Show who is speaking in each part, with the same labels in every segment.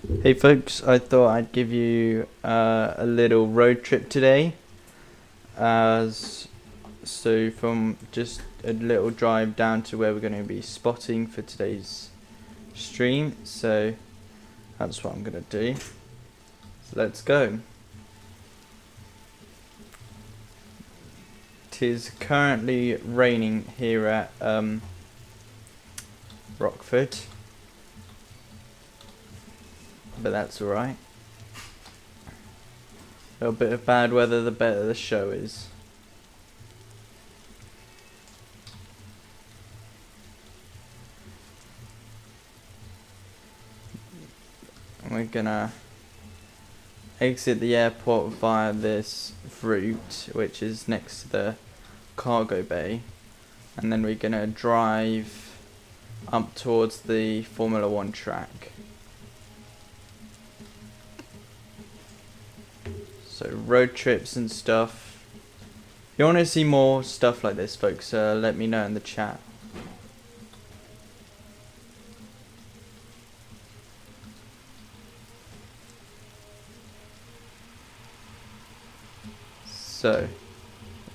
Speaker 1: Hey folks, I thought I'd give you a little road trip today. So from just a little drive down to where we're going to be spotting for today's stream. So that's what I'm going to do. So let's go. Tis currently raining here at Rockford, but that's alright. A little bit of bad weather, the better the show is. And we're gonna exit the airport via this route, which is next to the cargo bay, and then we're gonna drive up towards the Formula 1 track. So road trips and stuff. If you want to see more stuff like this, folks, let me know in the chat. So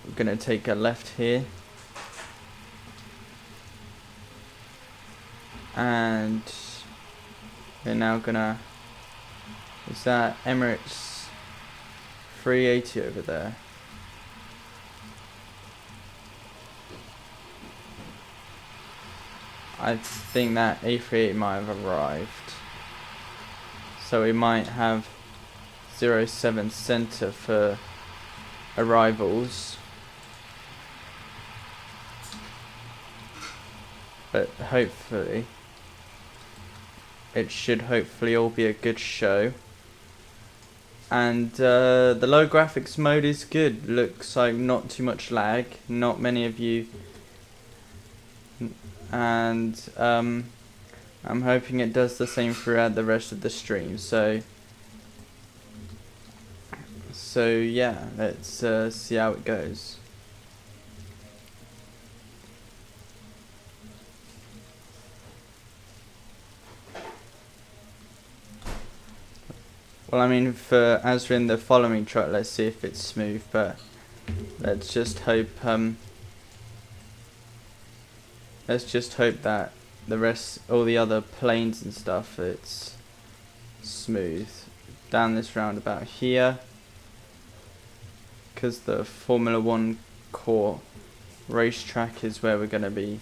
Speaker 1: we're gonna take a left here, and we're now gonna, is that Emirates 380 over there? I think that A38 might have arrived, so we might have 07 center for arrivals, but hopefully it should all be a good show. And the low graphics mode is good. Looks like not too much lag, not many of you, and I'm hoping it does the same throughout the rest of the stream. So yeah, let's see how it goes. Well, I mean, as we're in the following track, let's see if it's smooth, but let's just hope that the rest, all the other planes and stuff, it's smooth. Down this roundabout here, because the Formula 1 core racetrack is where we're going to be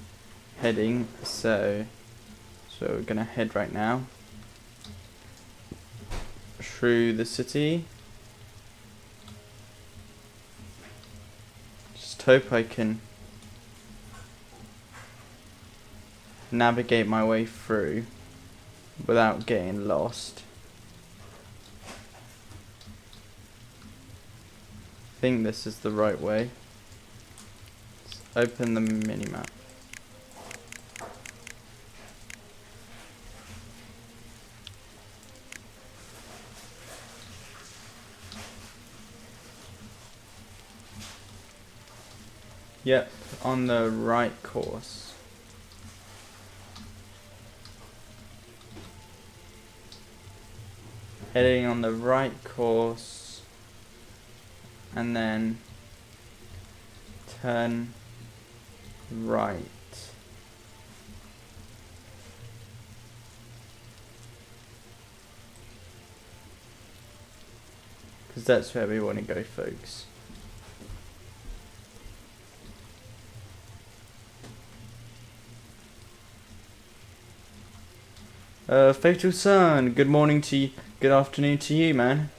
Speaker 1: heading, so we're going to head right now through the city. Just hope I can navigate my way through without getting lost. I think this is the right way. Let's open the minimap. Yep, on the right course. Heading on the right course, and then turn right. Because that's where we want to go, folks. Fatal Sun, good morning to you, good afternoon to you, man.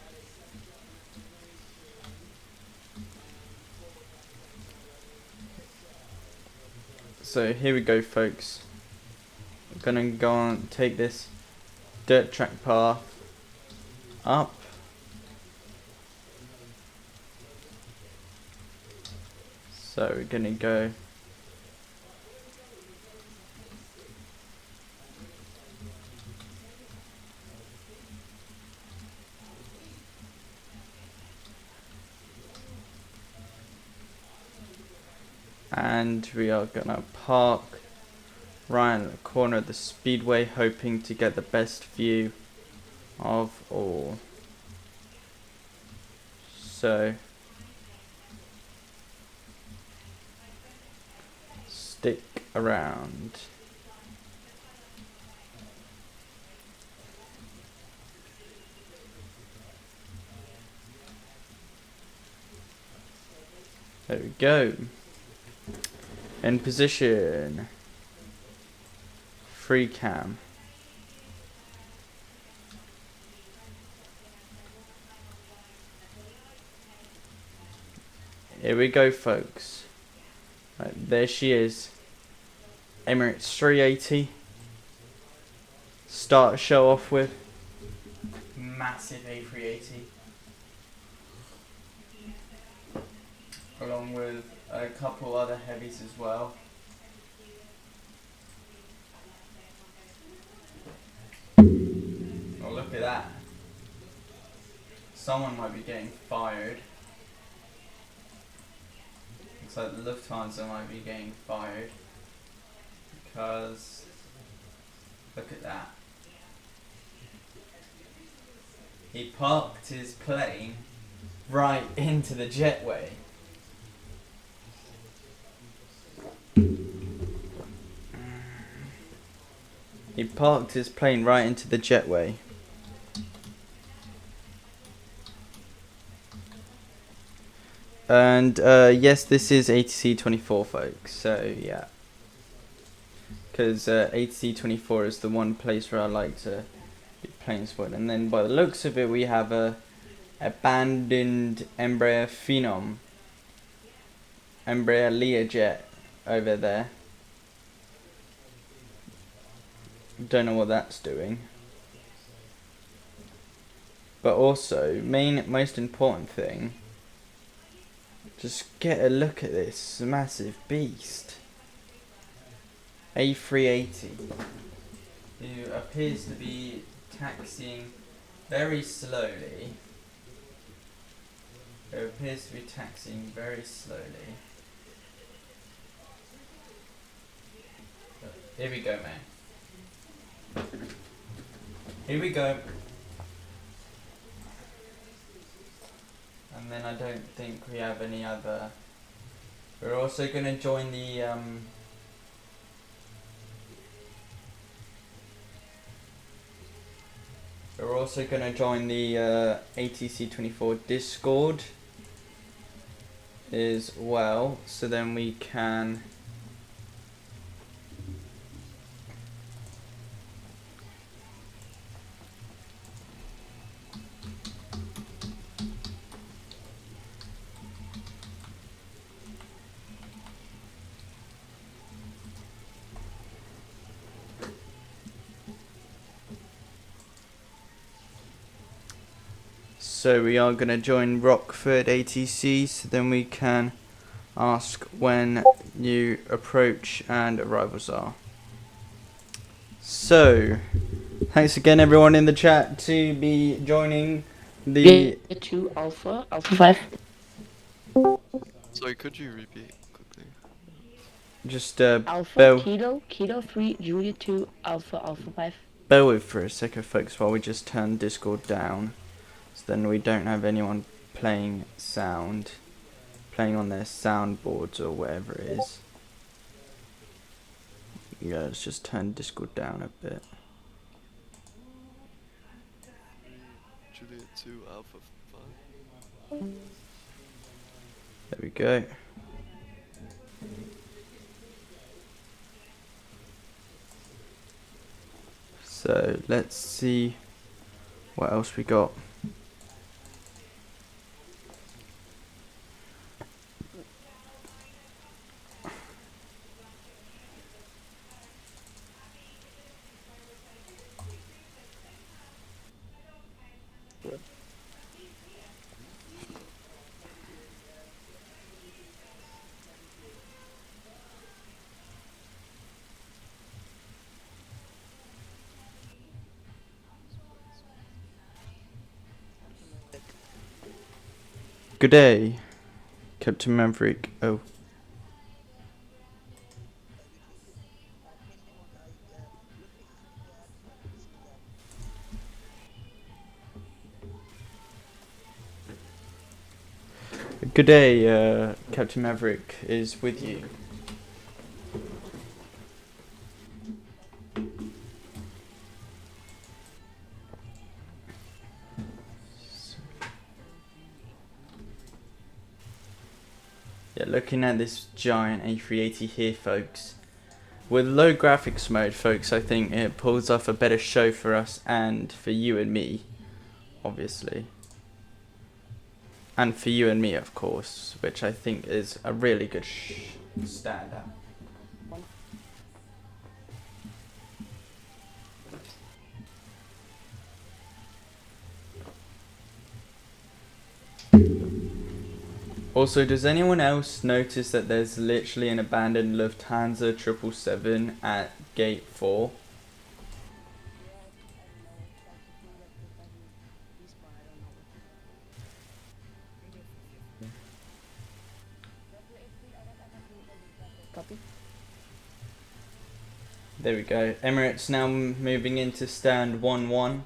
Speaker 1: So here we go, folks. We're gonna go on, take this dirt track path up. So we're gonna go and we are gonna park right in the corner of the speedway, hoping to get the best view of all. So stick around. There we go. In position. Free cam. Here we go, folks. Right, there she is. Emirates 380. Start to show off with. Massive A380. Along with a couple other heavies as well. Oh, look at that. Someone might be getting fired. Looks like the Lufthansa might be getting fired. Because look at that. He parked his plane right into the jetway. He parked his plane right into the jetway. And yes, this is ATC 24, folks. So yeah, because ATC 24 is the one place where I like to be Planespotting. And then by the looks of it, we have a abandoned Embraer Phenom, Embraer Learjet over there. Don't know what that's doing. But also, most important thing, just get a look at this massive beast. A380, who appears to be taxiing very slowly. Here we go, man. Here we go. And then I don't think we have any other. We're also going to join the ATC 24 Discord as well, so then we can So we are going to join Rockford ATC, so then we can ask when new approach and arrivals are. So, thanks again everyone in the chat to be joining the...
Speaker 2: to Alpha 5.
Speaker 3: Sorry, could you repeat quickly?
Speaker 1: Just
Speaker 2: Alpha Kilo 3 Julia 2 Alpha 5.
Speaker 1: Bear with for a second, folks, while we just turn Discord down, so then we don't have anyone playing on their soundboards or whatever it is. Yeah, let's just turn Discord down a bit.
Speaker 3: Juliet 2 Alpha 5.
Speaker 1: There we go. So let's see what else we got. Good day, Captain Maverick. Oh. Good day, Captain Maverick is with you. Yeah, looking at this giant A380 here, folks. With low graphics mode, folks, I think it pulls off a better show for us and for you and me, obviously. And for you and me, of course, which I think is a really good standout. Also, does anyone else notice that there's literally an abandoned Lufthansa 777 at gate 4?
Speaker 2: Copy.
Speaker 1: There we go. Emirates now moving into stand 1-1.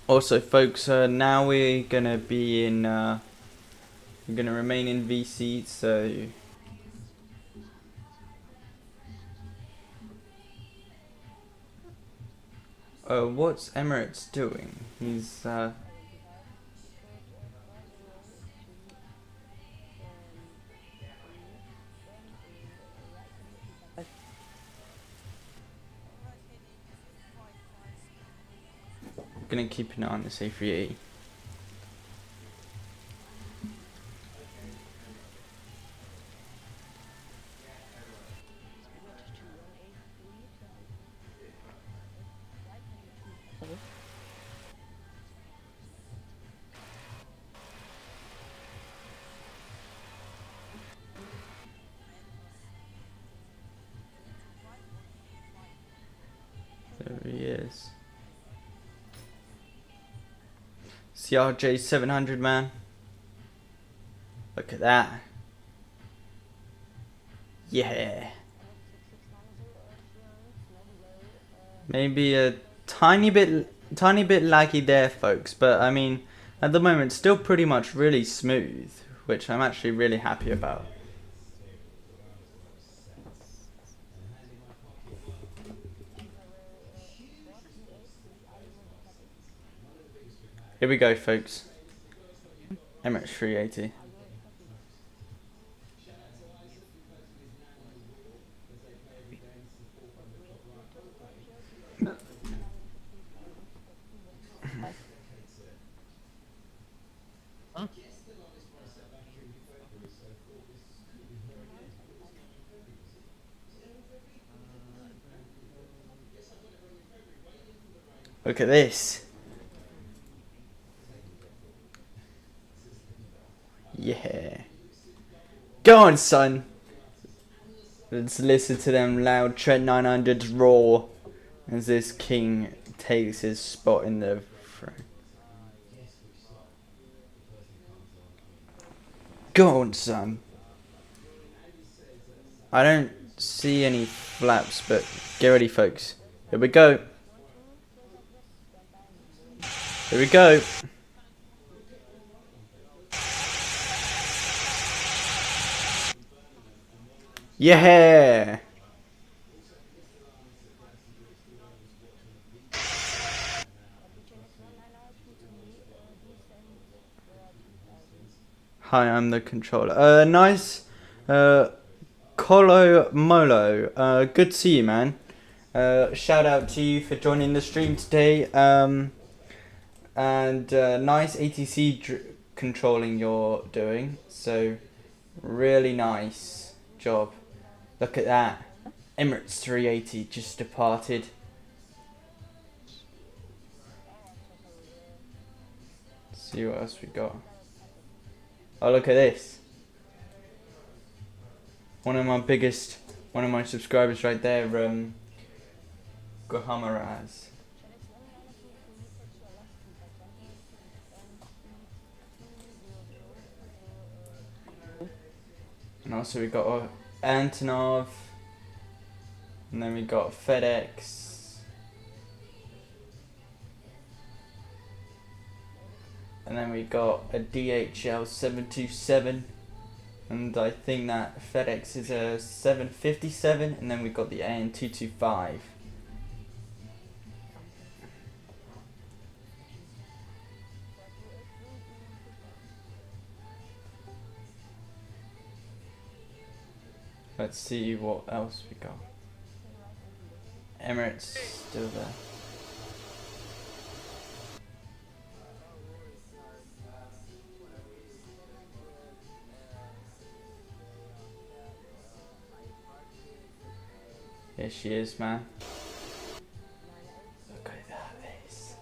Speaker 1: Also, folks, now we're gonna be in. We're gonna remain in VC, so. What's Emirates doing? He's gonna keep an eye on this A380. There he is. CRJ 700, man. Look at that. Yeah. Maybe a tiny bit laggy there, folks, but I mean, at the moment, still pretty much really smooth, which I'm actually really happy about. Here we go, folks. Emirates 380. Look at this. Yeah. Go on, son. Let's listen to them loud Trent 900s roar as this king takes his spot in the front. Go on, son. I don't see any flaps, but get ready, folks. Here we go. Here we go. Yeah. Hi, I'm the controller. Nice. Colo Molo. Good to see you, man. Shout out to you for joining the stream today. And nice ATC controlling you're doing. So, really nice job. Look at that. Emirates 380 just departed. Let's see what else we got. Oh, look at this. one of my subscribers right there, Gohamaraz. And also we got Antonov, and then we got FedEx, and then we got a DHL 727, and I think that FedEx is a 757, and then we got the AN 225. Let's see what else we got. Emirates still there. Here she is, man. Look at that face.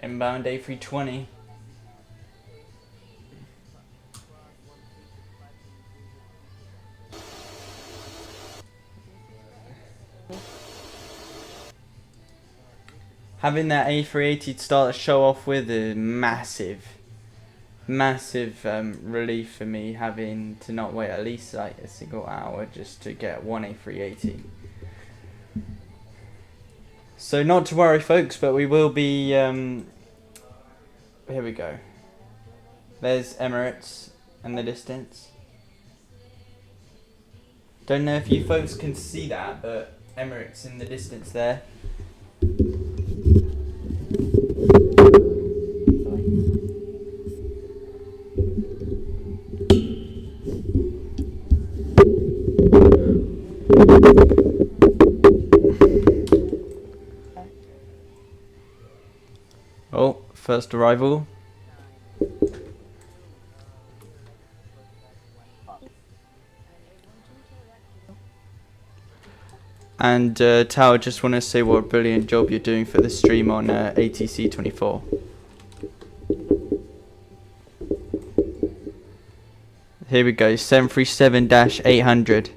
Speaker 1: Inbound A320. Having that A380 to start the show off with is massive relief for me, having to not wait at least like a single hour just to get one A380. So not to worry folks, but we will be, here we go. There's Emirates in the distance. Don't know if you folks can see that, but Emirates in the distance there. Oh, first arrival. And Tao, just want to say what a brilliant job you're doing for the stream on ATC 24. Here we go, 737-800.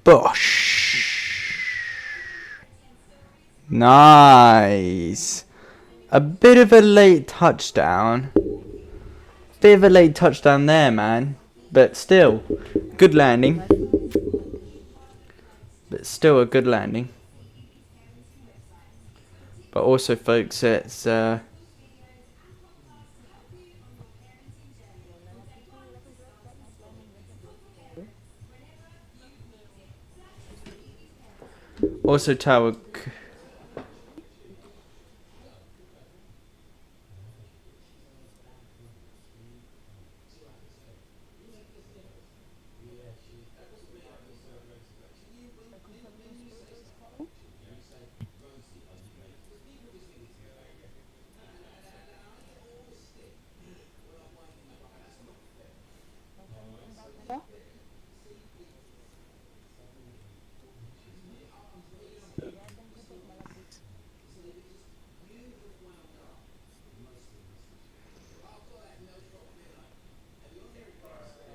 Speaker 1: Bosh. Nice. A bit of a late touchdown. Bit of a late touchdown there, man. But still, good landing. But still a good landing. But also, folks, it's also tower.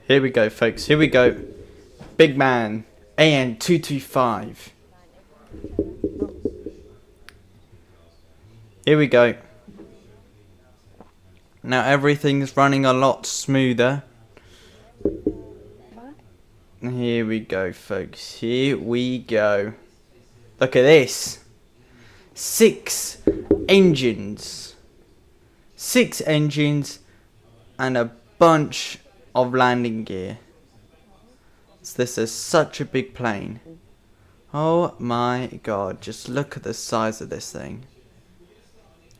Speaker 1: Here we go, folks. Here we go. Big man. AN 225. Here we go. Now everything's running a lot smoother. Here we go, folks. Here we go. Look at this. 6 engines. 6 engines and a bunch of landing gear. So this is such a big plane. Oh my god, just look at the size of this thing.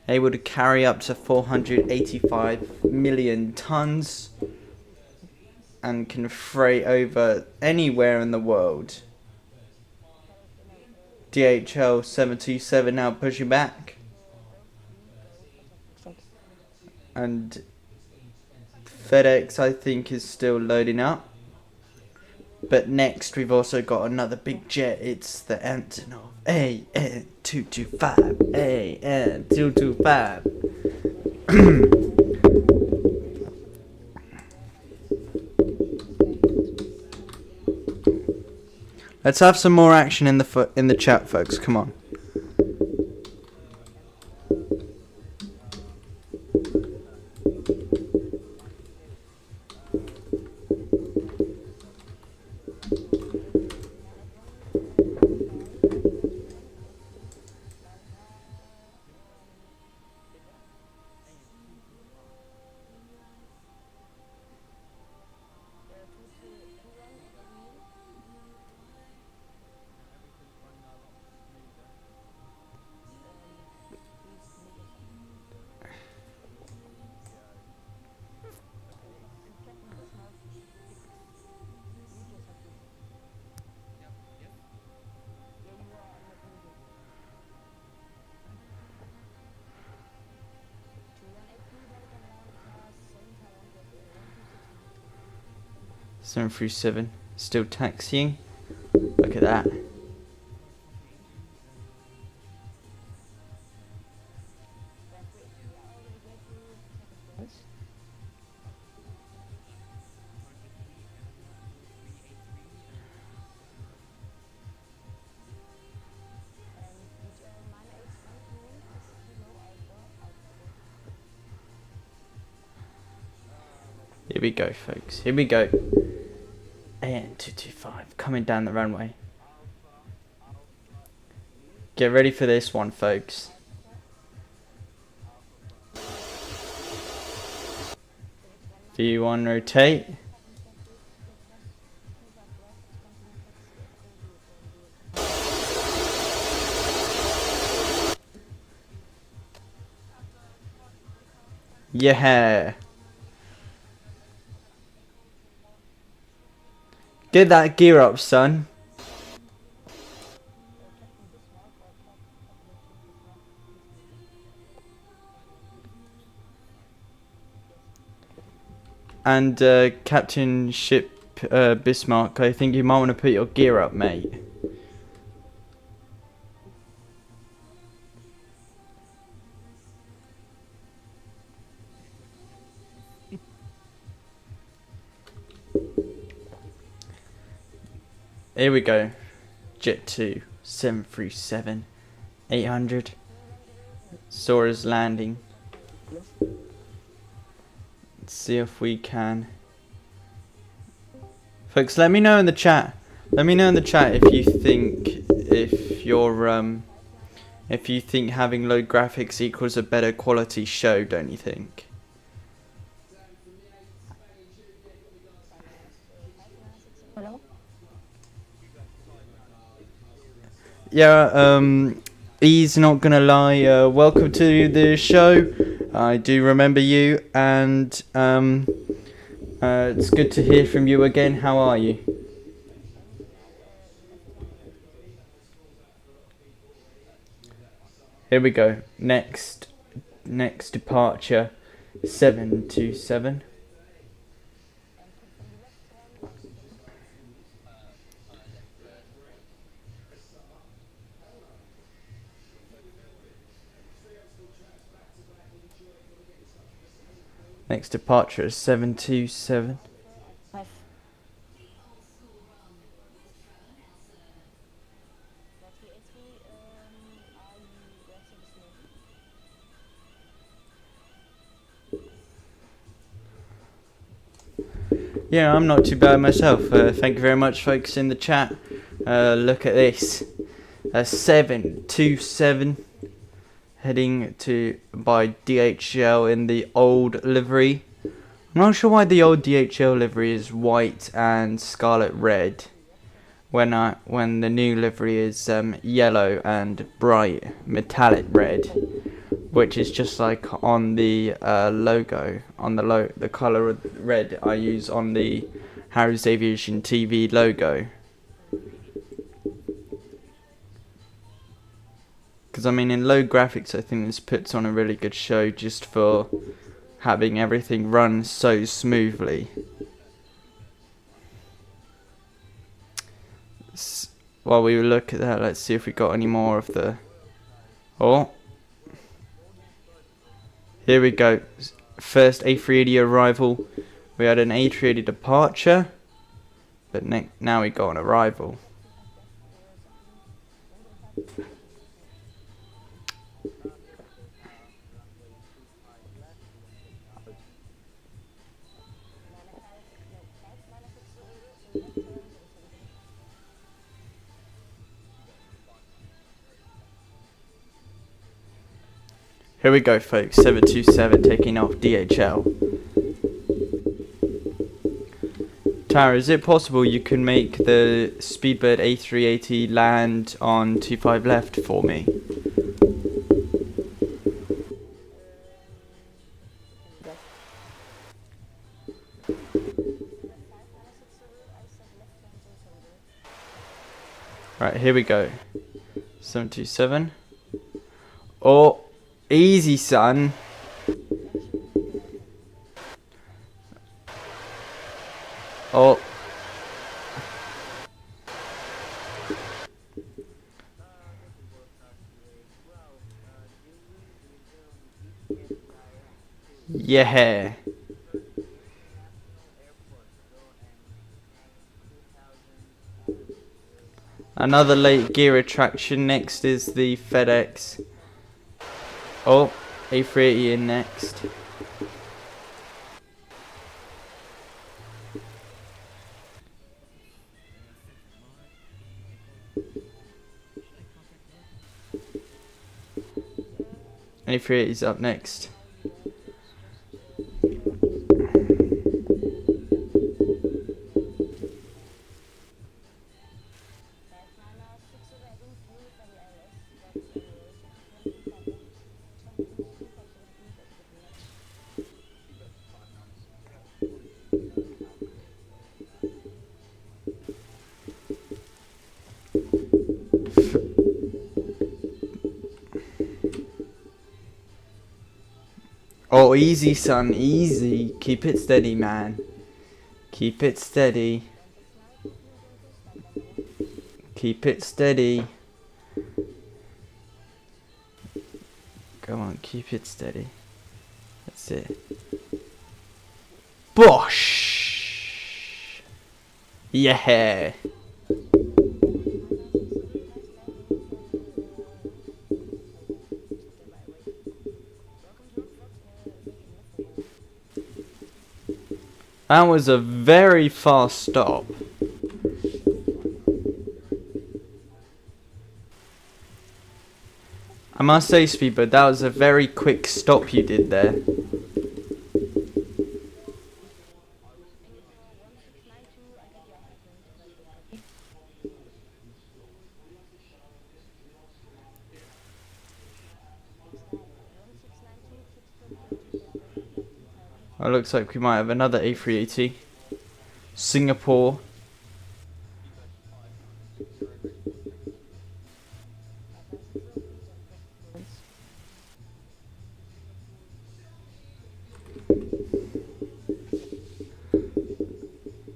Speaker 1: Able to carry up to 485 million tons and can freight over anywhere in the world. DHL 727 now pushing back. And FedEx, I think, is still loading up. But next we've also got another big jet. It's the Antonov AN225. AN225. Let's have some more action in the chat, folks. Come on. Seven through 7. Still taxiing. Look at that. Here we go, folks. Here we go. AN225 coming down the runway. Get ready for this one, folks. V1 rotate. Yeah. Get that gear up, son. And Captain Ship Bismarck, I think you might want to put your gear up, mate. Here we go. Jet 2, 737, 800. Sora's landing. Let's see if we can. Folks, let me know in the chat. Let me know in the chat if you think if you think having low graphics equals a better quality show, don't you think?
Speaker 2: Hello?
Speaker 1: Yeah, he's not gonna lie. Welcome to the show. I do remember you, and it's good to hear from you again. How are you? Here we go. Next departure, 727. Next departure is 727.
Speaker 2: Five.
Speaker 1: Yeah, I'm not too bad myself. Thank you very much, folks, in the chat. Look at this. A 727 heading to by DHL in the old livery. I'm not sure why the old DHL livery is white and scarlet red when the new livery is yellow and bright metallic red, which is just like on the logo, on the color of red I use on the Harry's Aviation TV logo. Because I mean, in low graphics, I think this puts on a really good show just for having everything run so smoothly. while we look at that, let's see if we got any more of the... Oh. Here we go. First A380 arrival. We had an A380 departure. But now we got an arrival. Here we go, folks. 727 taking off DHL. Tara, is it possible you can make the Speedbird A380 land on 25 left for me? Right, here we go. 727. Oh, easy, son. Oh. Yeah. Another late gear attraction. Next is the FedEx. Oh, A380 in next. A380 is up next. Oh, easy, son, easy. Keep it steady, man. Keep it steady. Keep it steady. Go on, keep it steady. That's it. Bosh! Yeah! That was a very fast stop. I must say, Speedbird, that was a very quick stop you did there. It looks like we might have another A380. Singapore.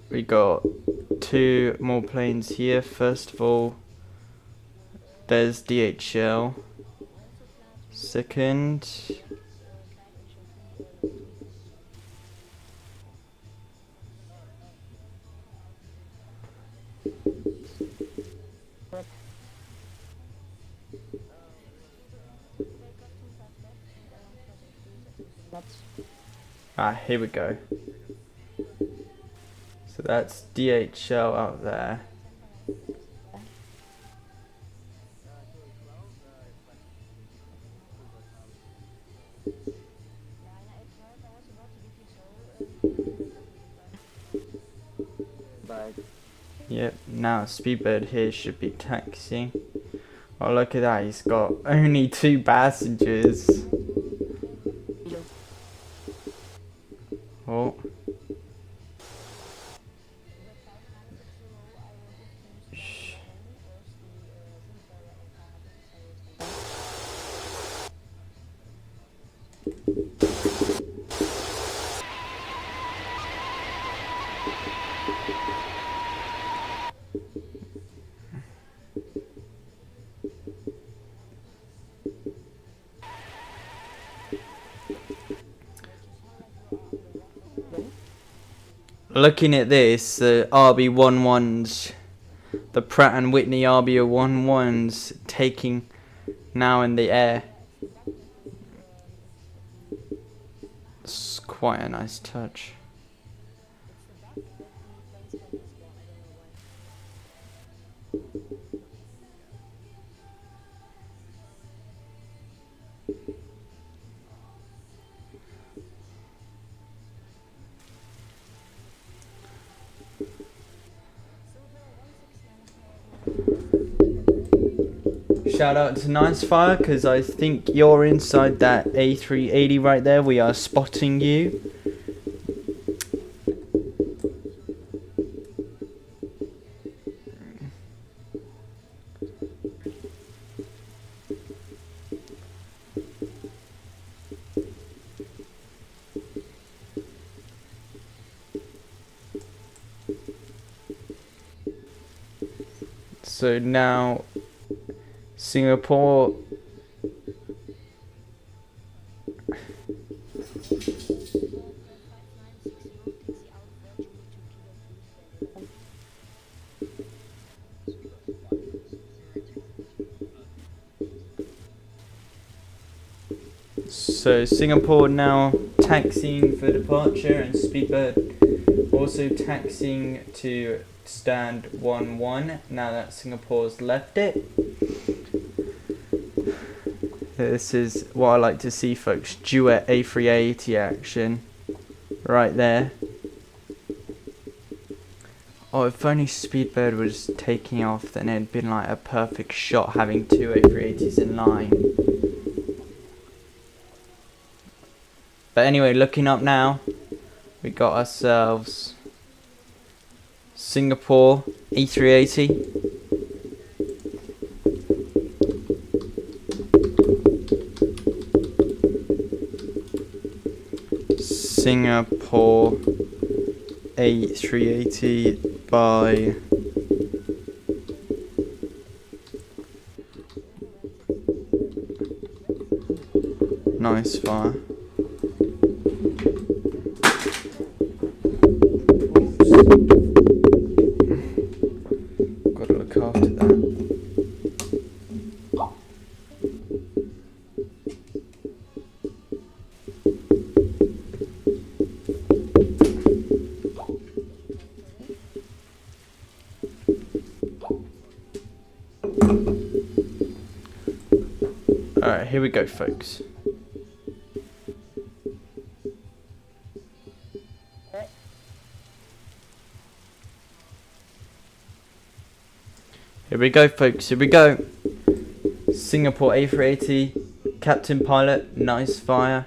Speaker 1: We got two more planes here. First of all, there's DHL. Second, here we go. So that's DHL out there. Yep, now Speedbird here should be taxiing. Oh, look at that, he's got only 2 passengers. Oh. Shh. Looking at this, the RB11s, the Pratt and Whitney RB11s taking now in the air. It's quite a nice touch. Shout out to Nice Fire, because I think you're inside that A380 right there. We are spotting you. So now Singapore now taxiing for departure, and Speedbird also taxiing to stand 1-1 now that Singapore's left it. This is what I like to see, folks. Duet A380 action right there. Oh, if only Speedbird was taking off, then it'd been like a perfect shot having two A380s in line. But anyway, looking up now, we got ourselves Singapore A380. Singapore A380 by Nice Fire. Gotta look after that. Alright, here we go, folks. Here we go, folks, here we go. Singapore A380, Captain Pilot, Nice Fire.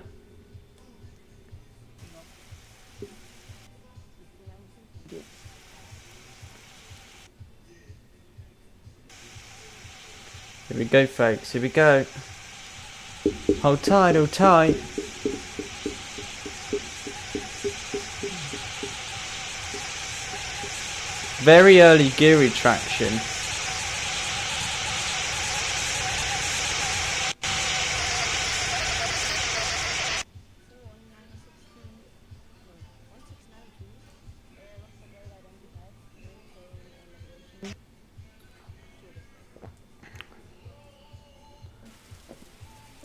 Speaker 1: Here we go, folks, here we go. Hold tight, hold tight. Very early gear retraction.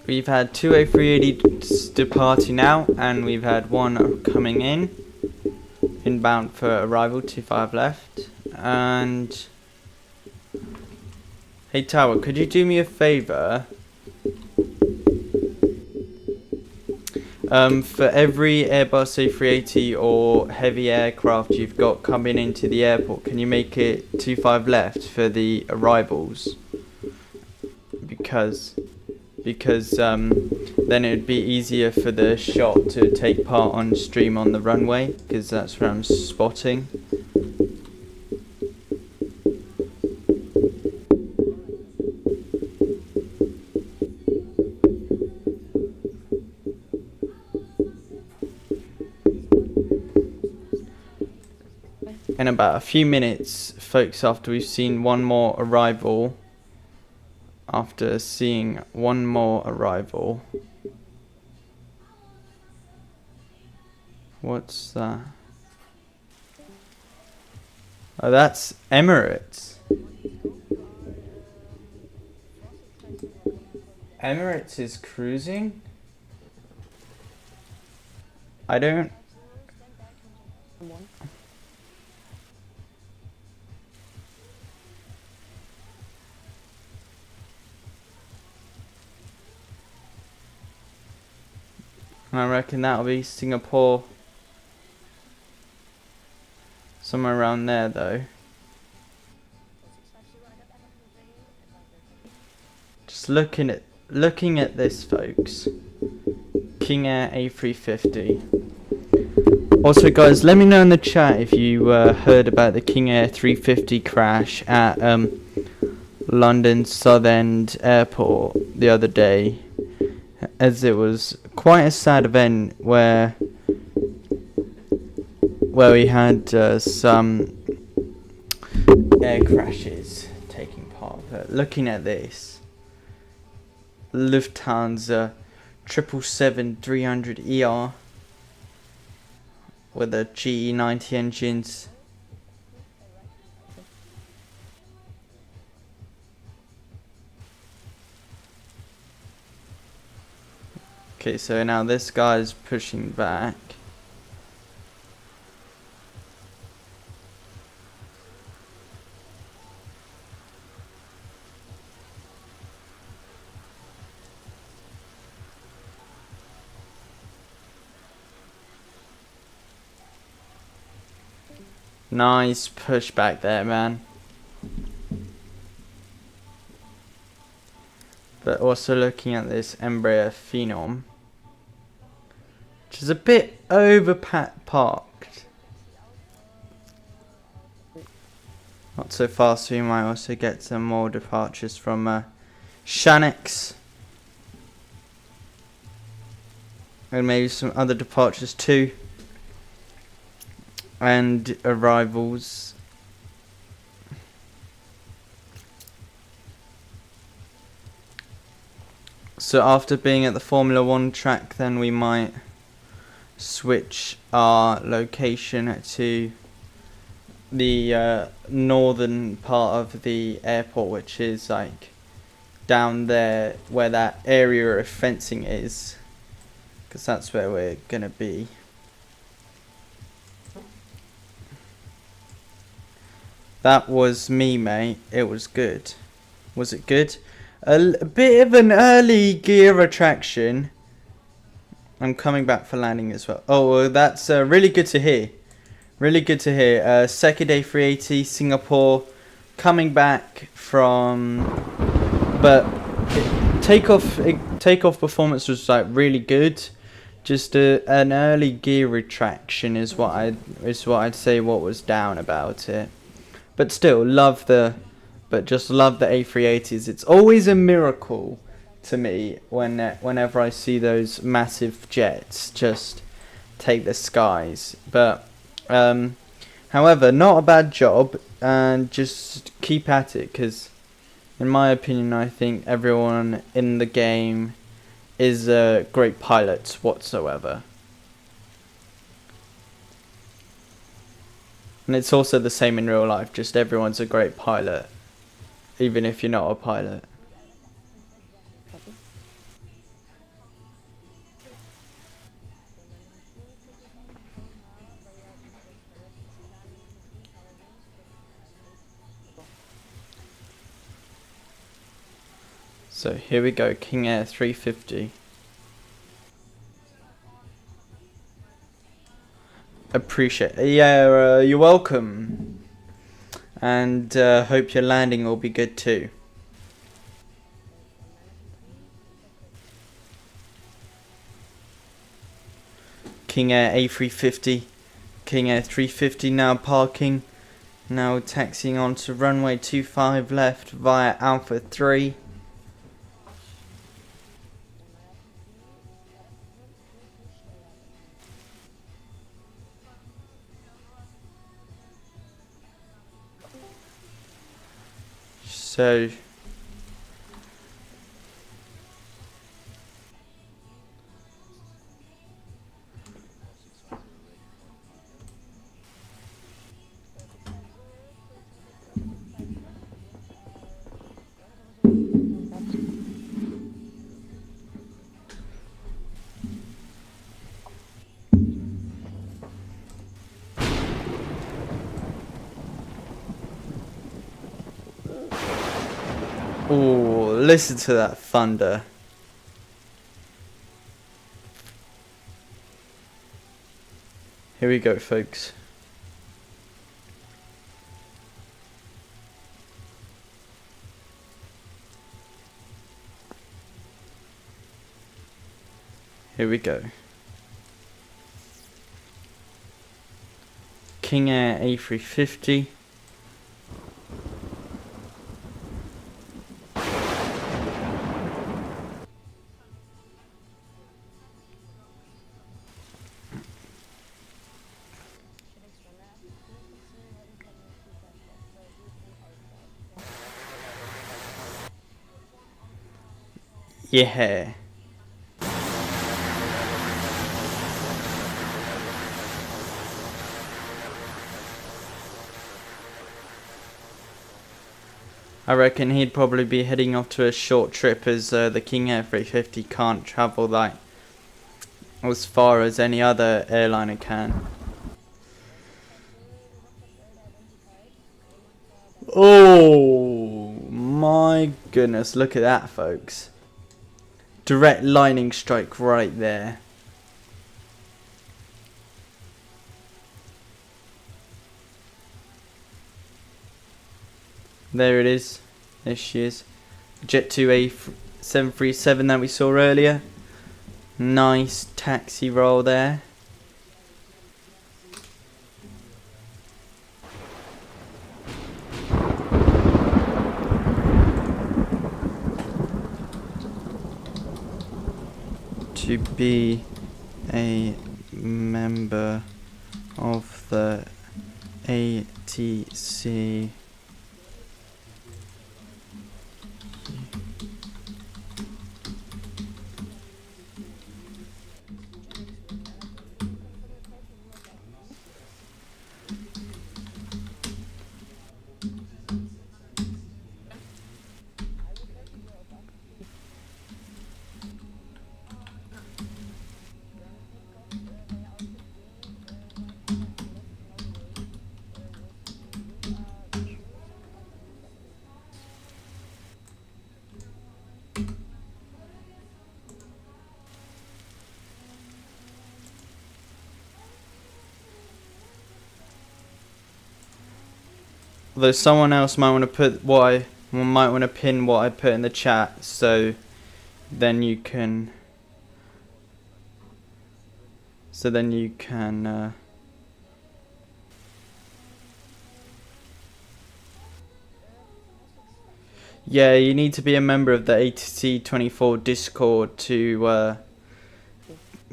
Speaker 1: We've had two A380s departing out, and we've had one coming in, inbound for arrival, 25 left. And hey Tower, could you do me a favour? For every Airbus A380 or heavy aircraft you've got coming into the airport, can you make it 25 left for the arrivals? Because then it would be easier for the shot to take part on stream on the runway, because that's where I'm spotting. In about a few minutes, folks, after we've seen one more arrival, What's that? Oh, that's Emirates. Emirates is cruising? I don't... I reckon that'll be Singapore. Somewhere around there though. Just looking at this, folks. King Air A350. Also guys, let me know in the chat if you heard about the King Air 350 crash at London Southend Airport the other day, as it was quite a sad event where we had some air crashes taking part. But looking at this, Lufthansa 777-300ER with the GE90 engines. Okay, so now this guy's pushing back. Nice push back there, man. But also looking at this Embraer Phenom, which is a bit over parked. Not so fast, so we might also get some more departures from Shanix. And maybe some other departures too. And arrivals. So after being at the Formula 1 track, then we might switch our location to the northern part of the airport, which is like down there where that area of fencing is, because that's where we're gonna be. That was me, mate. It was good. Was it good? A bit of an early gear retraction. I'm coming back for landing as well. Oh, well, that's really good to hear. Really good to hear. Second day 380 Singapore, coming back from, but takeoff performance was like really good. Just an early gear retraction is what I'd say what was down about it. But still, love the A380s. It's always a miracle to me whenever I see those massive jets just take the skies. But however, not a bad job, and just keep at it, because in my opinion, I think everyone in the game is great pilots whatsoever. And it's also the same in real life, just everyone's a great pilot, even if you're not a pilot. So here we go, King Air 350. Appreciate it. Yeah, you're welcome. And hope your landing will be good too. King Air A350. King Air 350 now parking. Now taxiing onto runway 25 left via Alpha 3. So Oh, listen to that thunder. Here we go, folks. Here we go. King Air A350. Yeah. I reckon he'd probably be heading off to a short trip, as the King Air 350 can't travel like as far as any other airliner can. Oh my goodness, look at that, folks. Direct lightning strike right there. There it is. There she is. Jet 2A 737 that we saw earlier. Nice taxi roll there. To be a member of the ATC Although someone else might want to put might want to pin what I put in the chat, so then you can yeah, you need to be a member of the ATC24 Discord to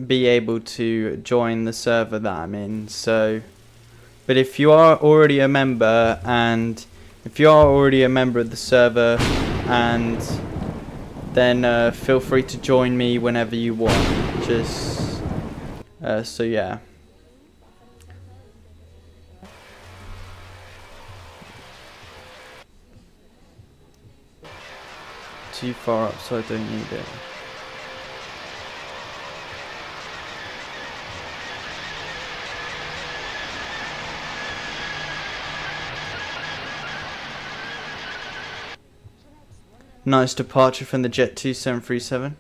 Speaker 1: be able to join the server that I'm in. So but if you are already a member, and if you are already a member of the server, and then feel free to join me whenever you want. Just so yeah. Too far up, so I don't need it. Nice departure from the Jet 2737.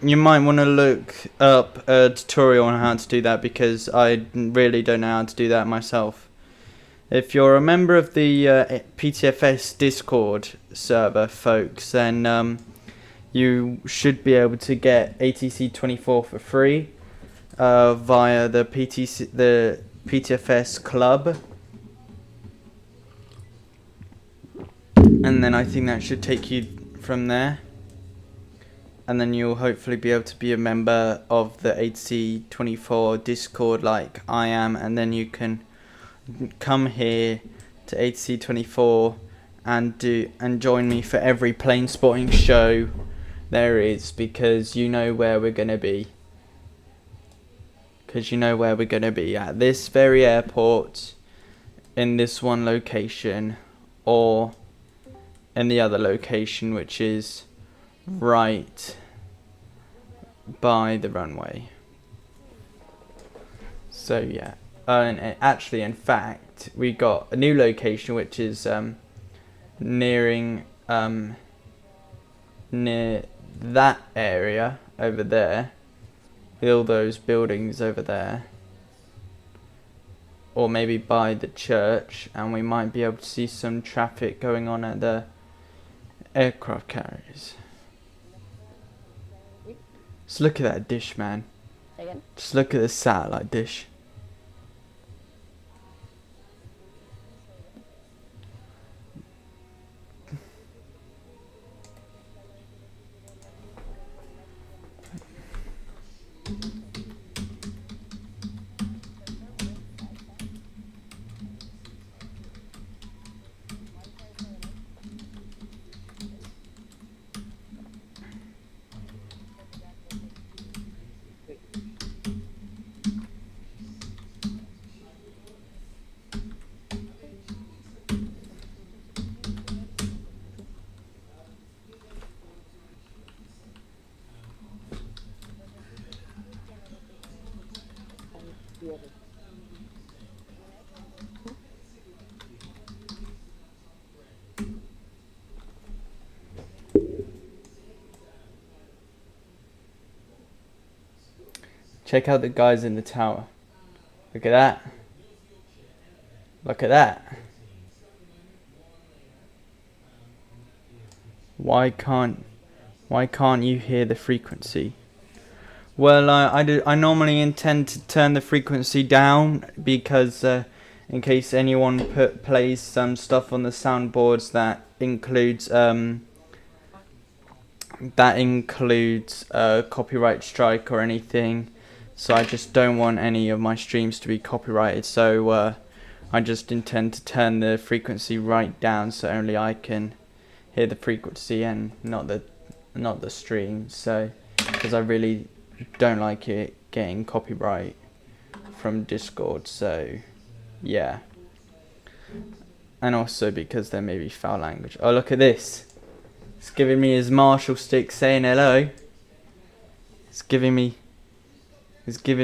Speaker 1: You might want to look up a tutorial on how to do that, because I really don't know how to do that myself. If you're a member of the PTFS Discord server, folks, then you should be able to get ATC24 for free via the PTFS club. And then I think that should take you from there. And then you'll hopefully be able to be a member of the ATC24 Discord like I am. And then you can come here to ATC24 and join me for every Planespotting show there is. Because you know where we're going to be. Because you know where we're going to be. At this very airport. In this one location. Or in the other location, which is right by the runway. So yeah, and actually, in fact, we got a new location which is near that area over there, all those buildings over there, or maybe by the church, and we might be able to see some traffic going on at the aircraft carriers. Just look at that dish, man.
Speaker 2: Again?
Speaker 1: Just look at the satellite dish. Check out the guys in the tower. Look at that. Look at that. Why can't you hear the frequency? Well, I normally intend to turn the frequency down because in case anyone plays some stuff on the soundboards that includes copyright strike or anything. So I just don't want any of my streams to be copyrighted. So I just intend to turn the frequency right down so only I can hear the frequency and not the stream. So because I really don't like it getting copyright from Discord. So yeah, and also because there may be foul language. Oh, look at this. It's giving me his Marshall stick saying hello. It's giving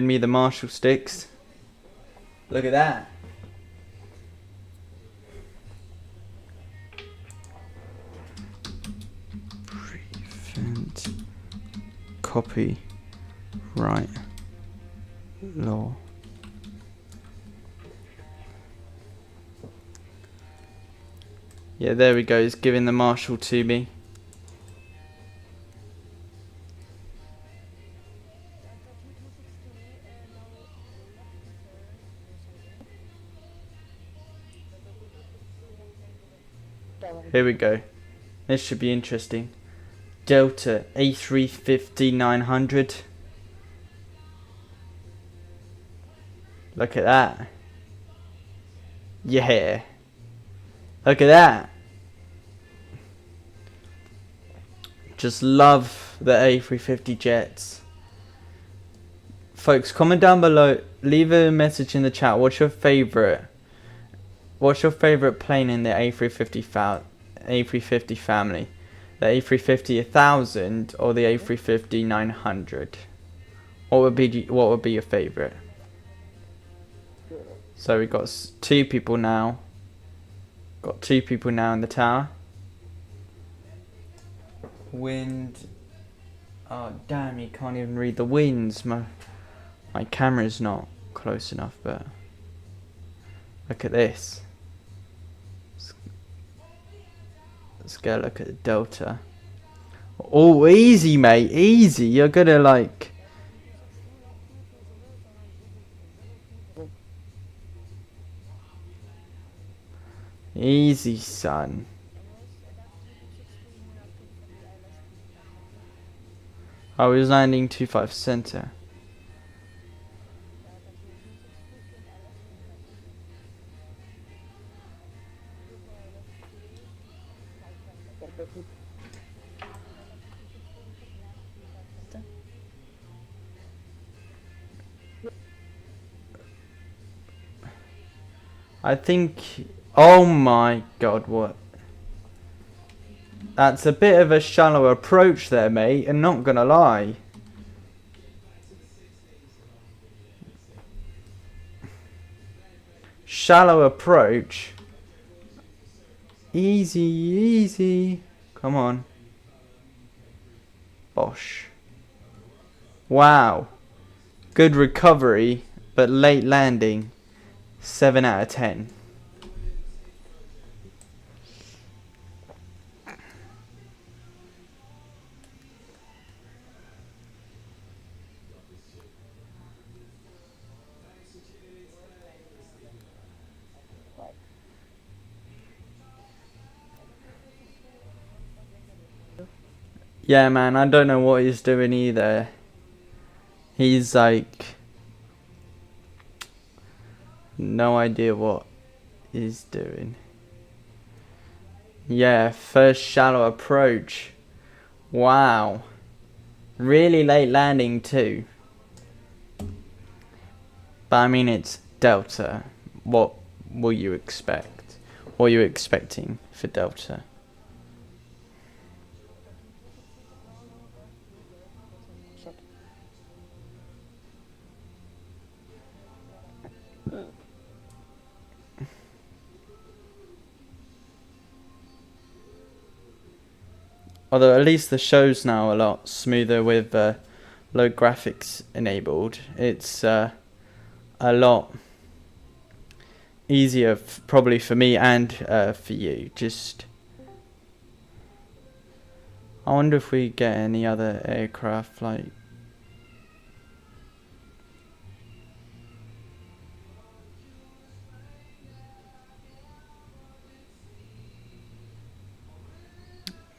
Speaker 1: me the Marshall sticks. Look at that. Prevent copyright law. Yeah, there we go. It's giving the Marshall to me. Here we go. This should be interesting. Delta A350-900. Look at that. Yeah. Look at that. Just love the A350 jets. Folks, comment down below. Leave a message in the chat. What's your favorite plane in the A350 family? The A350-1000 or the A350-900? What would be your favorite? So we got two people now. Got two people now in the tower. Wind. Oh damn! You can't even read the winds. My camera's not close enough, but look at this. Let's go look at the Delta. Oh, easy, mate. Easy. You're gonna like. Easy, son. I was landing 25 center. I think. Oh my god, what? That's a bit of a shallow approach there, mate, and not gonna lie. Shallow approach. Easy, easy. Come on. Bosh. Wow. Good recovery, but late landing. 7 out of 10. Yeah, man, I don't know what he's doing either. He's like... no idea what he's doing. Yeah, first shallow approach. Wow. Really late landing too. But I mean, it's Delta. What will you expect? What are you expecting for Delta? Although at least the show's now a lot smoother with low graphics enabled. It's a lot easier probably for me and for you. Just I wonder if we get any other aircraft like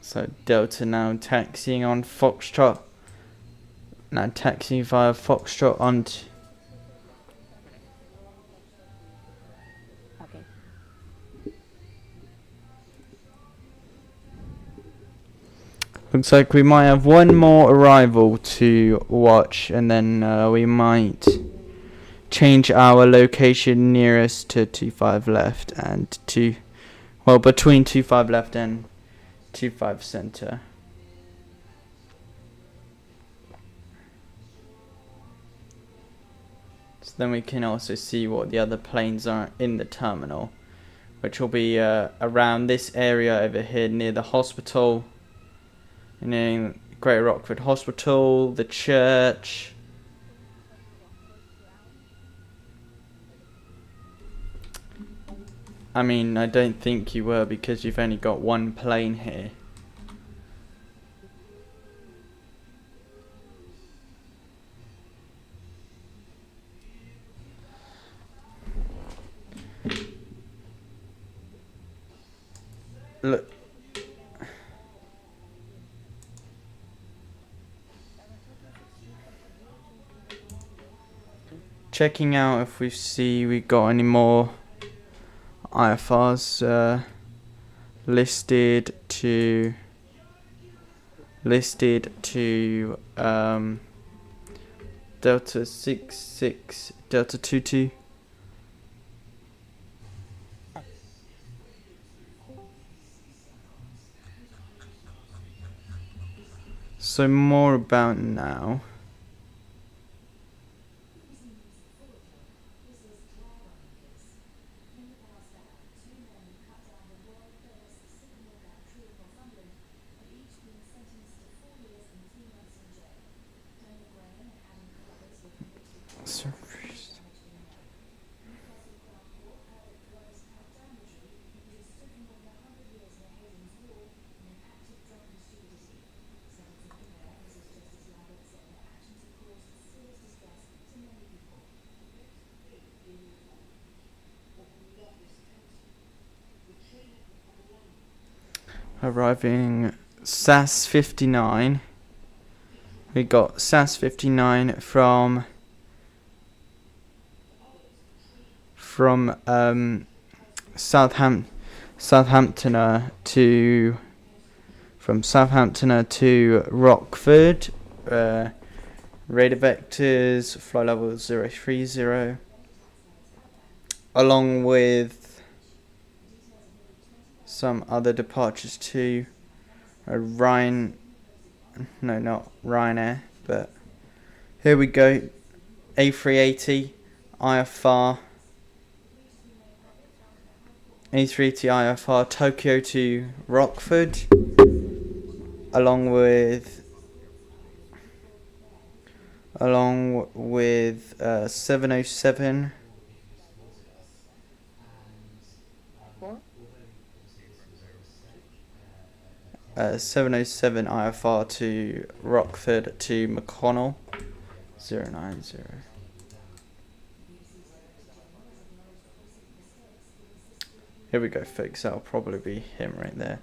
Speaker 1: so Delta now taxiing on Foxtrot. Now taxiing via Foxtrot onto
Speaker 2: Okay.
Speaker 1: looks like we might have one more arrival to watch, and then we might change our location nearest to 25 left and between 25 left and 25 center. So then we can also see what the other planes are in the terminal, which will be around this area over here near the hospital, near Greater Rockford Hospital, the church. I mean, I don't think you were because you've only got one plane here. Look. Checking out if we got any more IFRs listed to Delta 66 Delta 22. So more about now. Arriving SAS 59. We got SAS 59 from Southampton to Rockford. Radar vectors, flight level 030, along with some other departures too. Not Ryanair, but here we go. A380 IFR A380 IFR Tokyo to Rockford, along with 707
Speaker 2: 4.
Speaker 1: 707 IFR to Rockford to McConnell 090. Here we go, folks. That'll probably be him right there.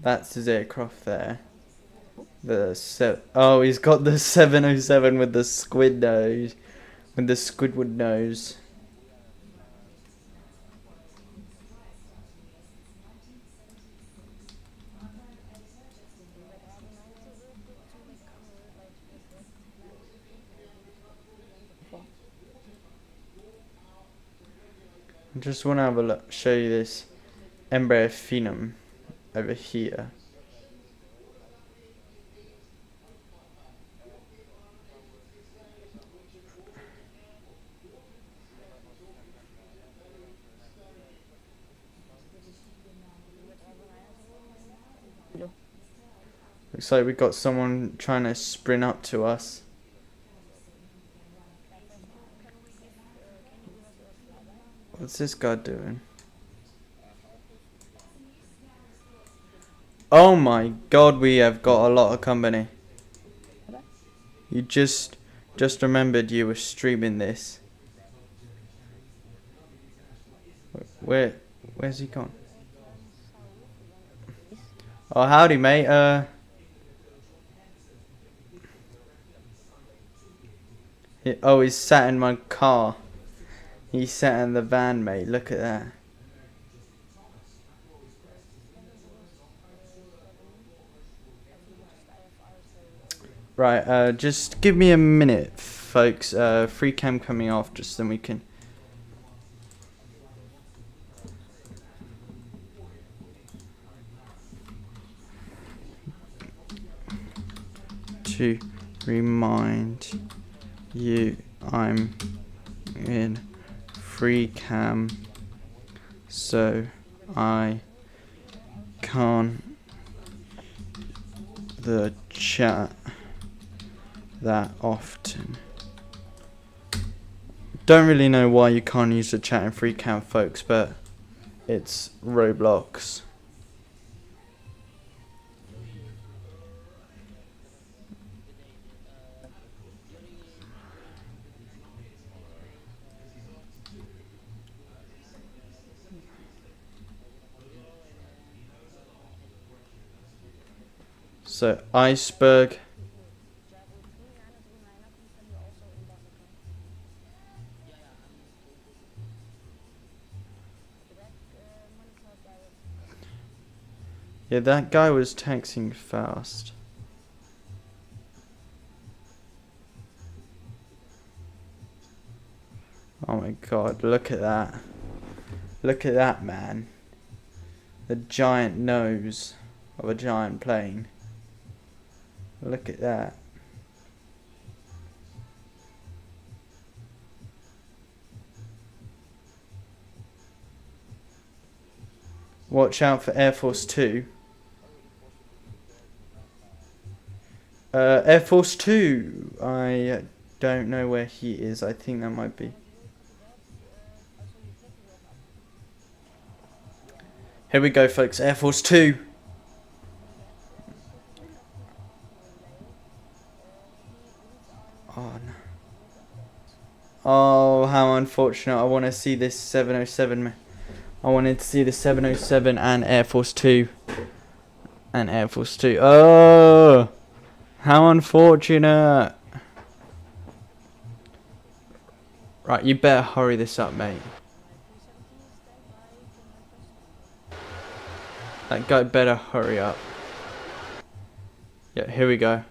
Speaker 1: That's his aircraft there. Oh, he's got the 707 with the squid nose, with the Squidward nose. I just want to have a look, show you this Embraer Phenom over here. Looks like we got someone trying to sprint up to us. What's this guy doing? Oh my god, we have got a lot of company. You just remembered you were streaming this. Where's he gone? Oh, howdy, mate. He's sat in my car. He's sat in the van, mate. Look at that. Right, just give me a minute, folks. Free cam coming off, just then we can. To remind you, I'm in free cam, so I can't the chat that often. Don't really know why you can't use the chat in free cam, folks, but it's Roblox. So iceberg. Yeah, that guy was texting fast. Oh my god, look at that. Look at that, man. The giant nose of a giant plane. Look at that. Watch out for Air Force 2. Air Force 2. I don't know where he is. I think that might be. Here we go, folks. Air Force 2. Oh, no. Oh, how unfortunate. I want to see this 707. I wanted to see the 707 and Air Force 2. And Air Force 2. Oh, how unfortunate. Right, you better hurry this up, mate. That guy better hurry up. Yeah, here we go.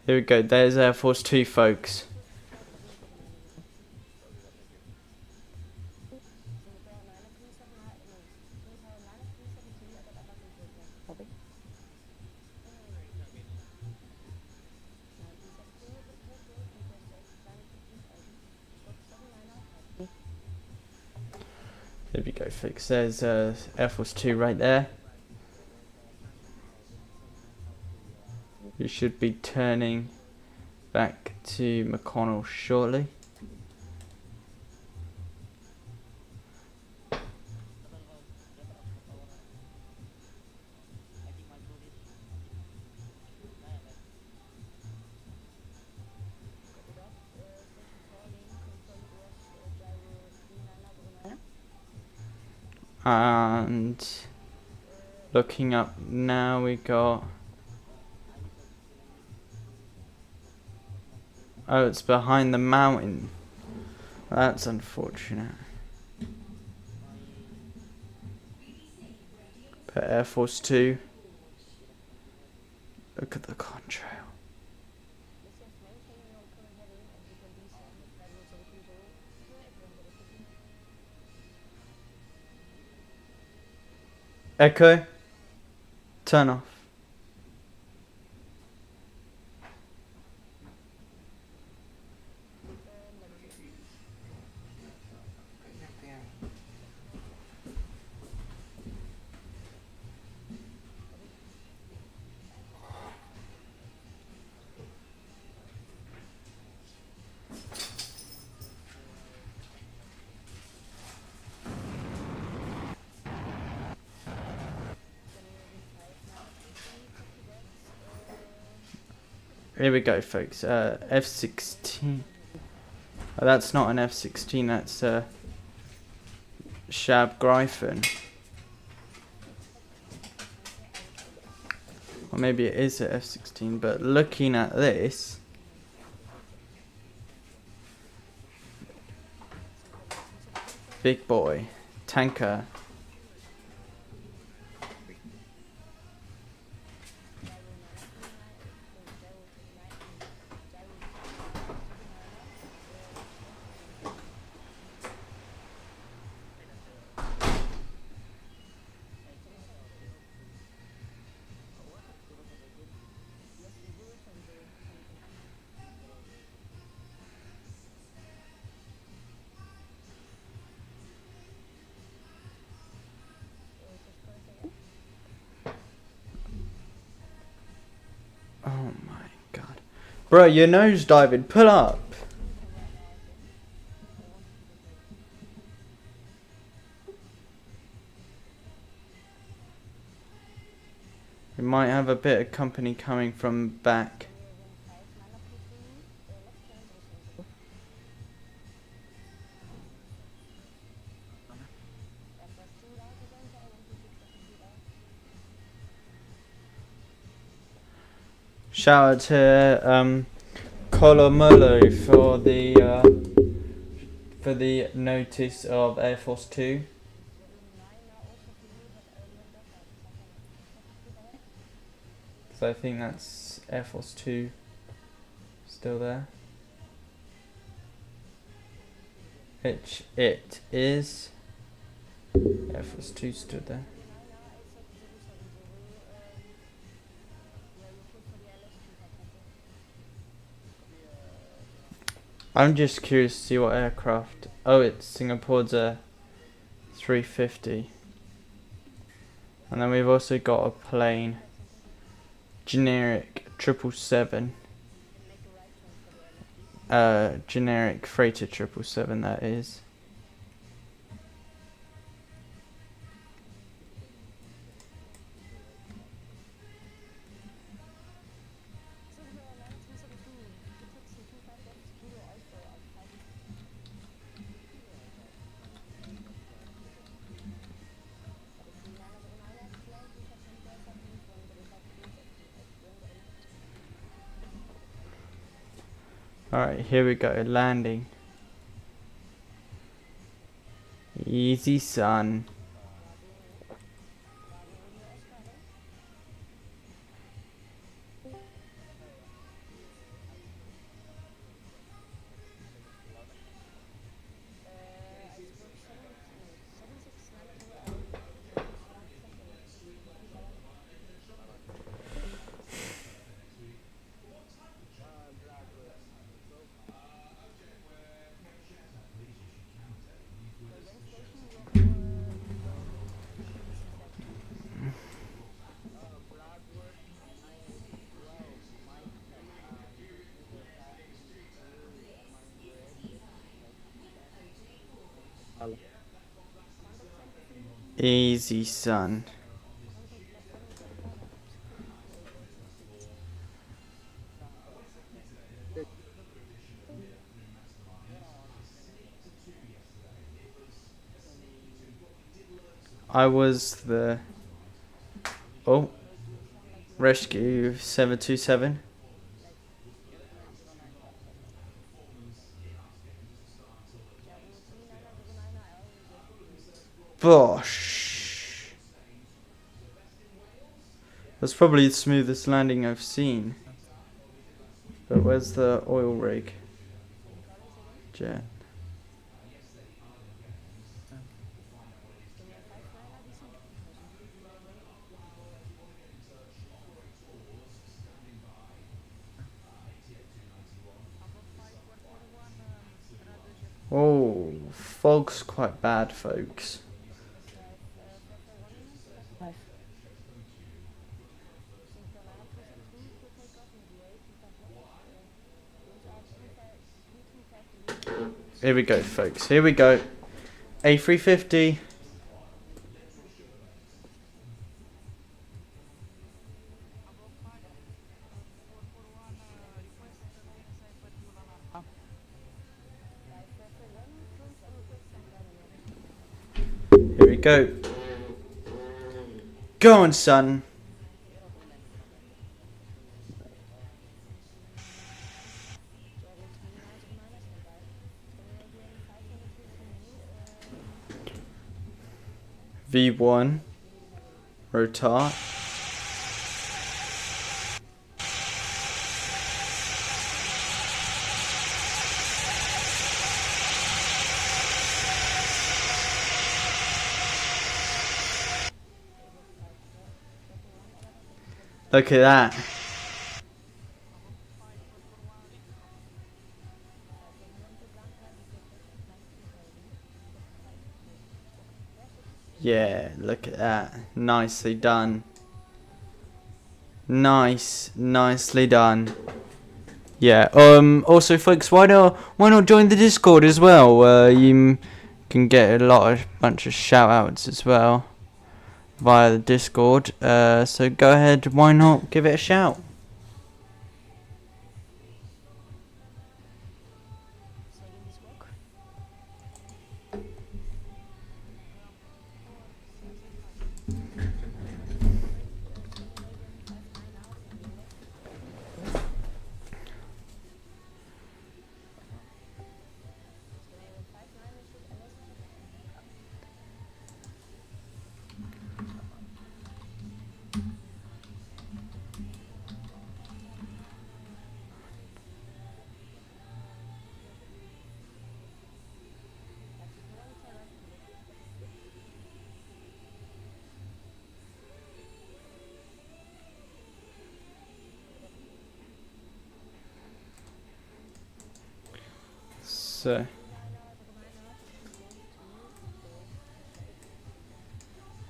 Speaker 1: Here we go. There's Air Force 2, folks. There we go, folks. There's Air Force 2 right there. You should be turning back to McConnell shortly. And looking up now, we got... Oh, it's behind the mountain. That's unfortunate. But Air Force 2. Look at the contrail. Echo, turn off. Here we go, folks. F-16. Oh, that's not an F-16, that's a Shab Gryphon. Or maybe it is a F-16, but looking at this... Big boy. Tanker. Oh my god. Bro, you're nose diving. Pull up. We might have a bit of company coming from back. Shout out to Colomolo for the notice of Air Force 2. So I think that's Air Force 2 still there. Which it is. Air Force 2 stood there. I'm just curious to see what aircraft. Oh, it's Singapore's a 350. And then we've also got a plane. Generic 777. Generic freighter 777, that is. Alright, here we go, landing. Easy, son. Easy, son. I was the rescue 727. Bosh. That's probably the smoothest landing I've seen. But where's the oil rig? Jet. Oh, fog's quite bad, folks. Here we go, folks. Here we go. A350. Here we go. Go on, son. V1. Rotart. Look at that. Yeah, look at that. Nicely done. Nicely done. Yeah. Also, folks, why not join the Discord as well? You can get a bunch of shout outs as well via the Discord. So go ahead. Why not give it a shout?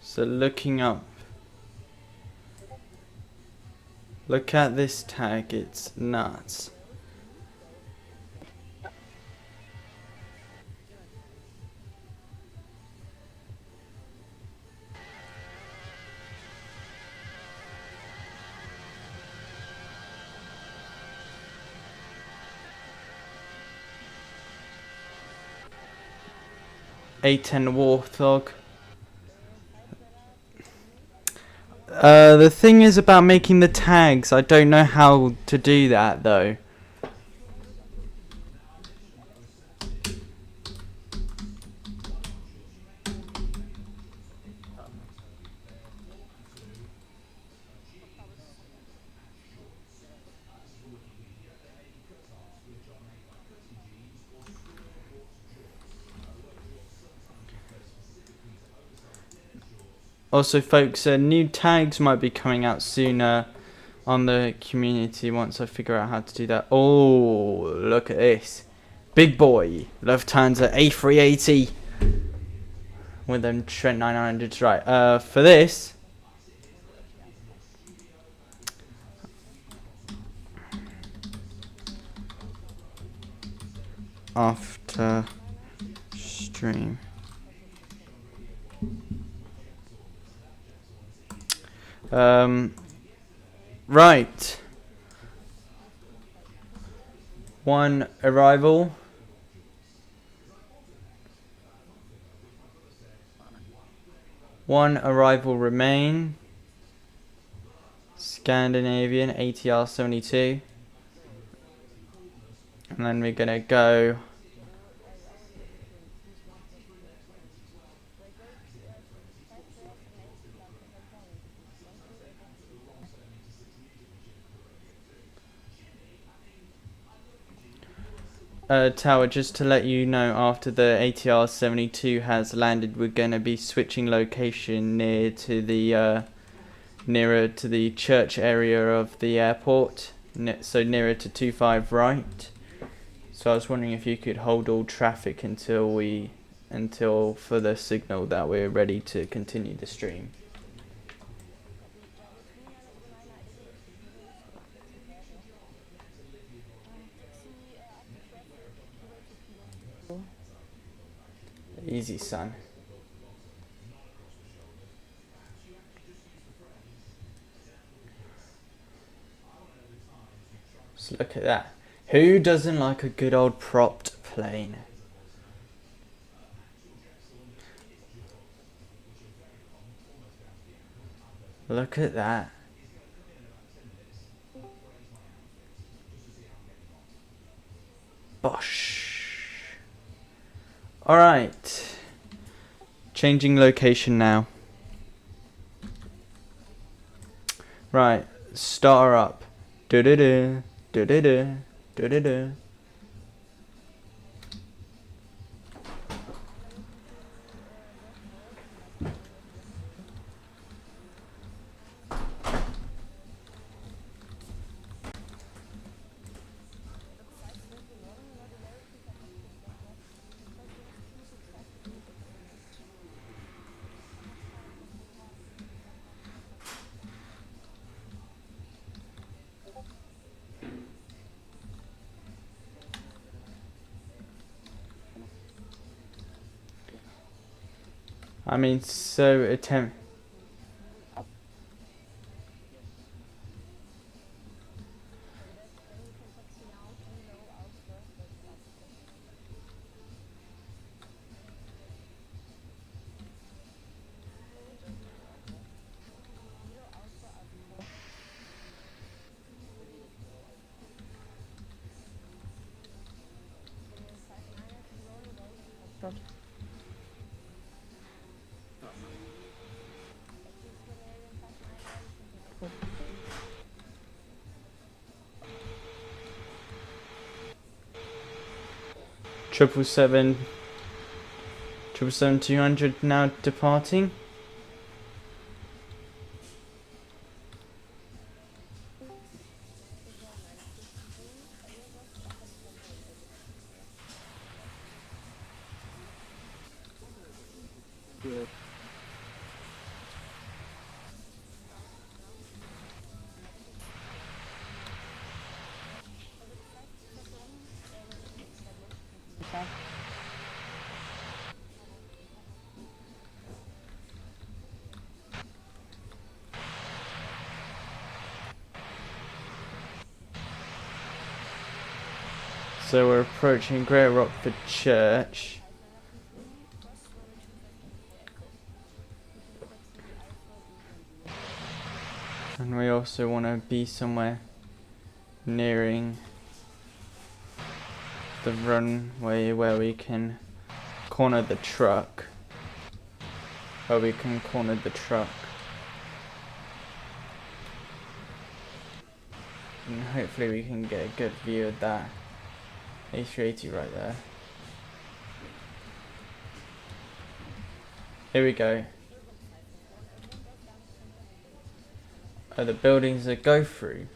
Speaker 1: So looking up. Look at this tag, it's nuts. A10 Warthog. The thing is about making the tags, I don't know how to do that though. Also, folks, new tags might be coming out sooner on the community once I figure out how to do that. Oh, look at this. Big boy. Lufthansa A380. With them Trent 900s. Right, for this. After stream. Right. One arrival. One arrival remain. Scandinavian ATR 72. And then we're gonna go Tower, just to let you know, after the ATR 72 has landed, we're gonna be switching location nearer to the church area of the airport, so nearer to 25 right. So I was wondering if you could hold all traffic until for the signal that we're ready to continue the stream. Easy, son. Just look at that. Who doesn't like a good old propped plane? Look at that. Bosh. Alright. Changing location now. Right. Start her up. Do-do-do. Do-do-do. Do-do-do. I mean, so attempt. Triple seven 200 now departing.
Speaker 2: Good. Okay.
Speaker 1: So we're approaching Greater Rockford Church. And we also want to be somewhere nearing the runway where we can corner the truck. And hopefully we can get a good view of that A380 right there. Here we go. Oh, the buildings that go through.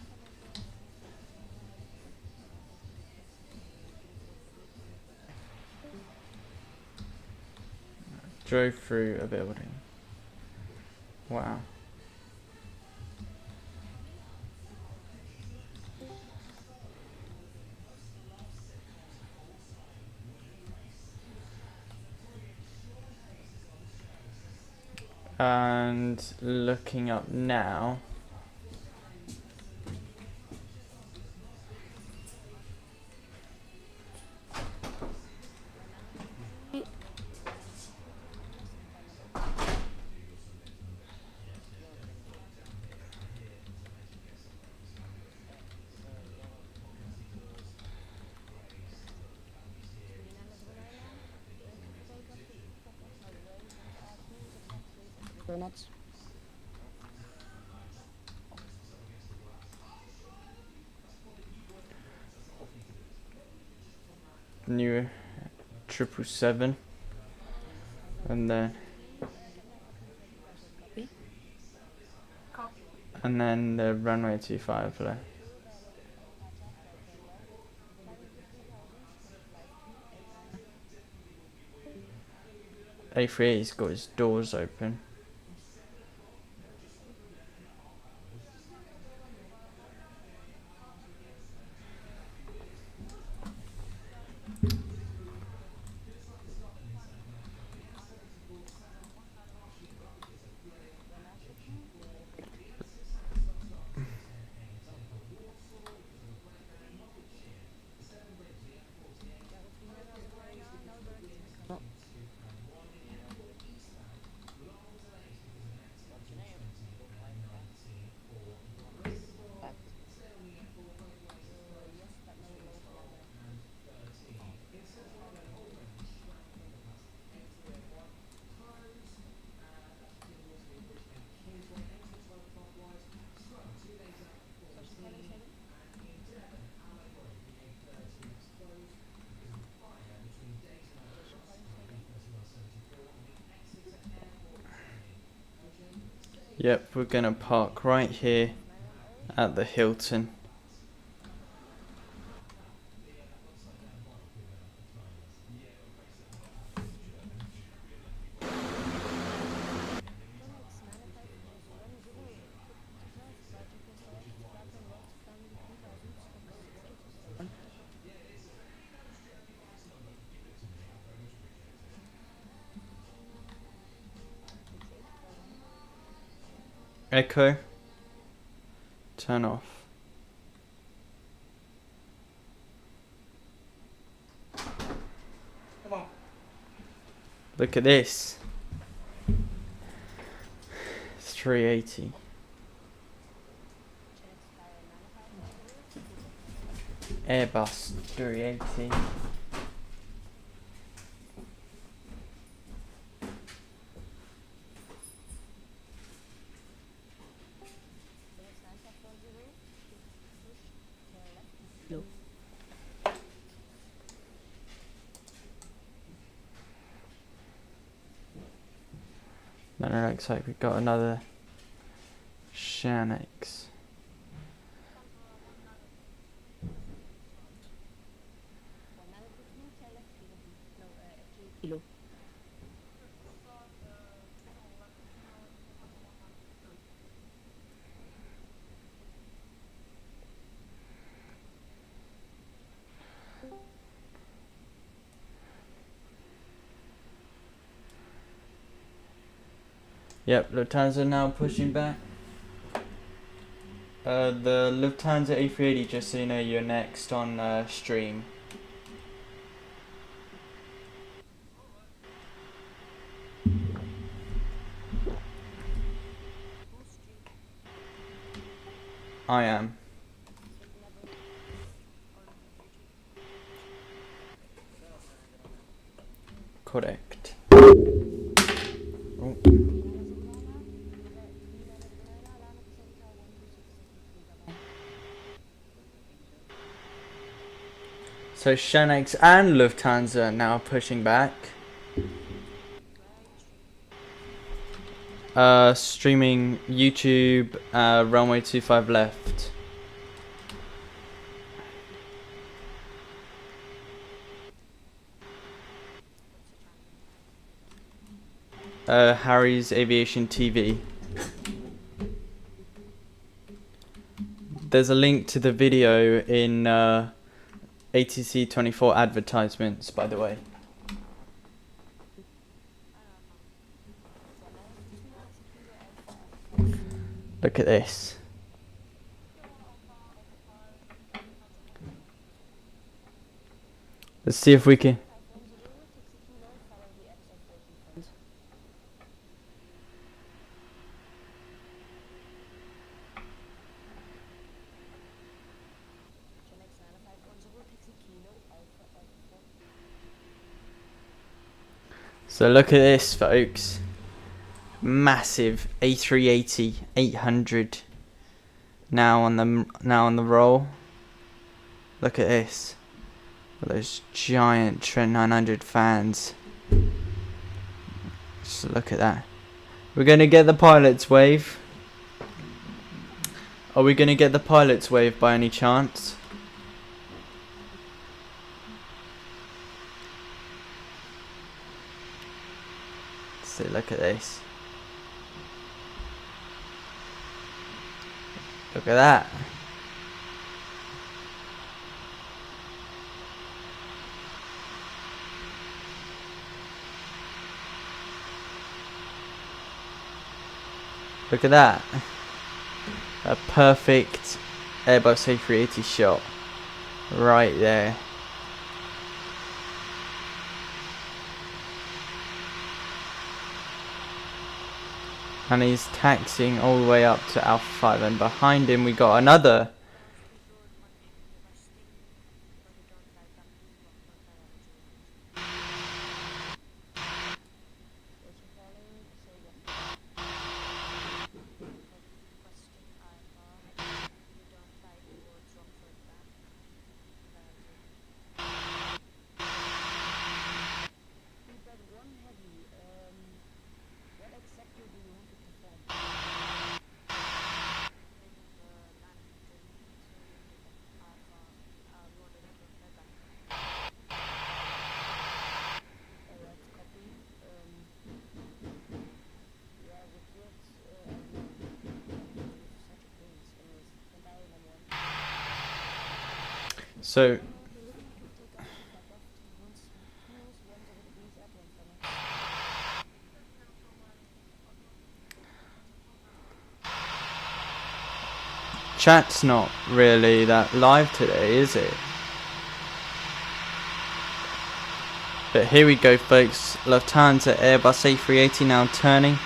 Speaker 1: Drove through a building. Wow. And looking up now.
Speaker 2: Donuts.
Speaker 1: New 777. And then the runway 25 left. A38's got his doors open. Yep, we're gonna park right here at the Hilton. Echo, turn off.
Speaker 2: Come on.
Speaker 1: Look at this. It's 380. Airbus 380.
Speaker 2: No.
Speaker 1: Then it looks like we've got another Shanix.
Speaker 2: Kilo.
Speaker 1: Yep, Lufthansa now pushing back. The Lufthansa A380, just so you know, you're next on stream. I am. Correct. Oh. So Shanix and Lufthansa now pushing back. Streaming YouTube, runway 25 left. Harry's Aviation TV. There's a link to the video in ATC 24 advertisements, by the way. Look at this. Let's see if we can. So look at this, folks. Massive A380 800 now on the roll. Look at this. Those giant Trent 900 fans. Just look at that. We're gonna get the pilot's wave. Are we gonna get the pilot's wave by any chance? So look at this. Look at that. Look at that. A perfect Airbus A380 shot. Right there. And he's taxiing all the way up to Alpha 5, and behind him we got another. So chat's not really that live today, is it? But here we go, folks. Lufthansa Airbus A380 now turning.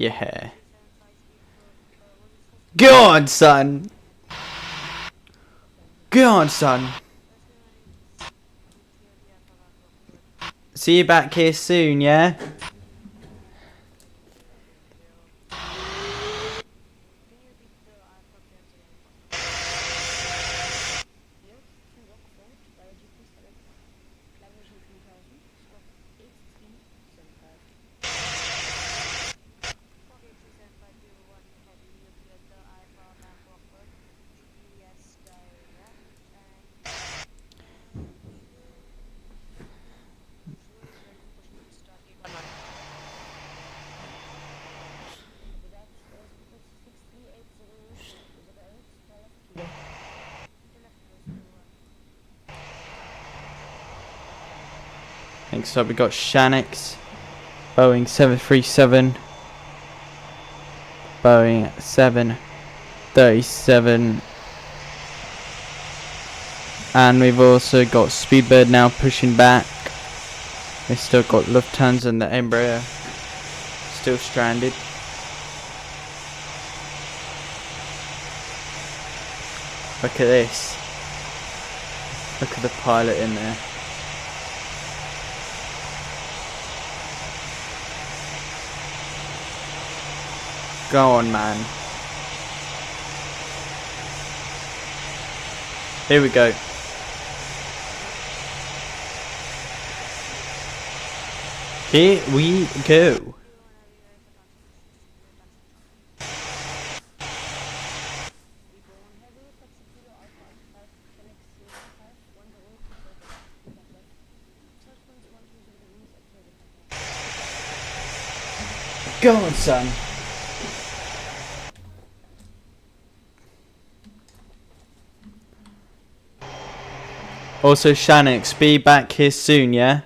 Speaker 1: Yeah. Go on, son. Go on, son. See you back here soon, yeah? Next up we got Shanix, Boeing 737, Boeing 737, and we've also got Speedbird now pushing back. We've still got Lufthansa and the Embraer still stranded. Look at this. Look at the pilot in there. Go on, man. Here we go. Here we go. Go on, son. Also, Shanix, be back here soon, yeah?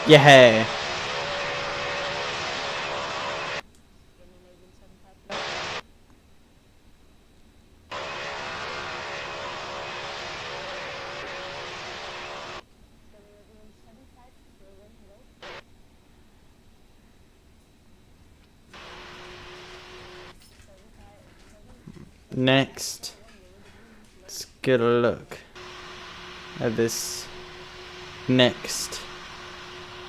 Speaker 1: Yeah. Next, let's get a look at this next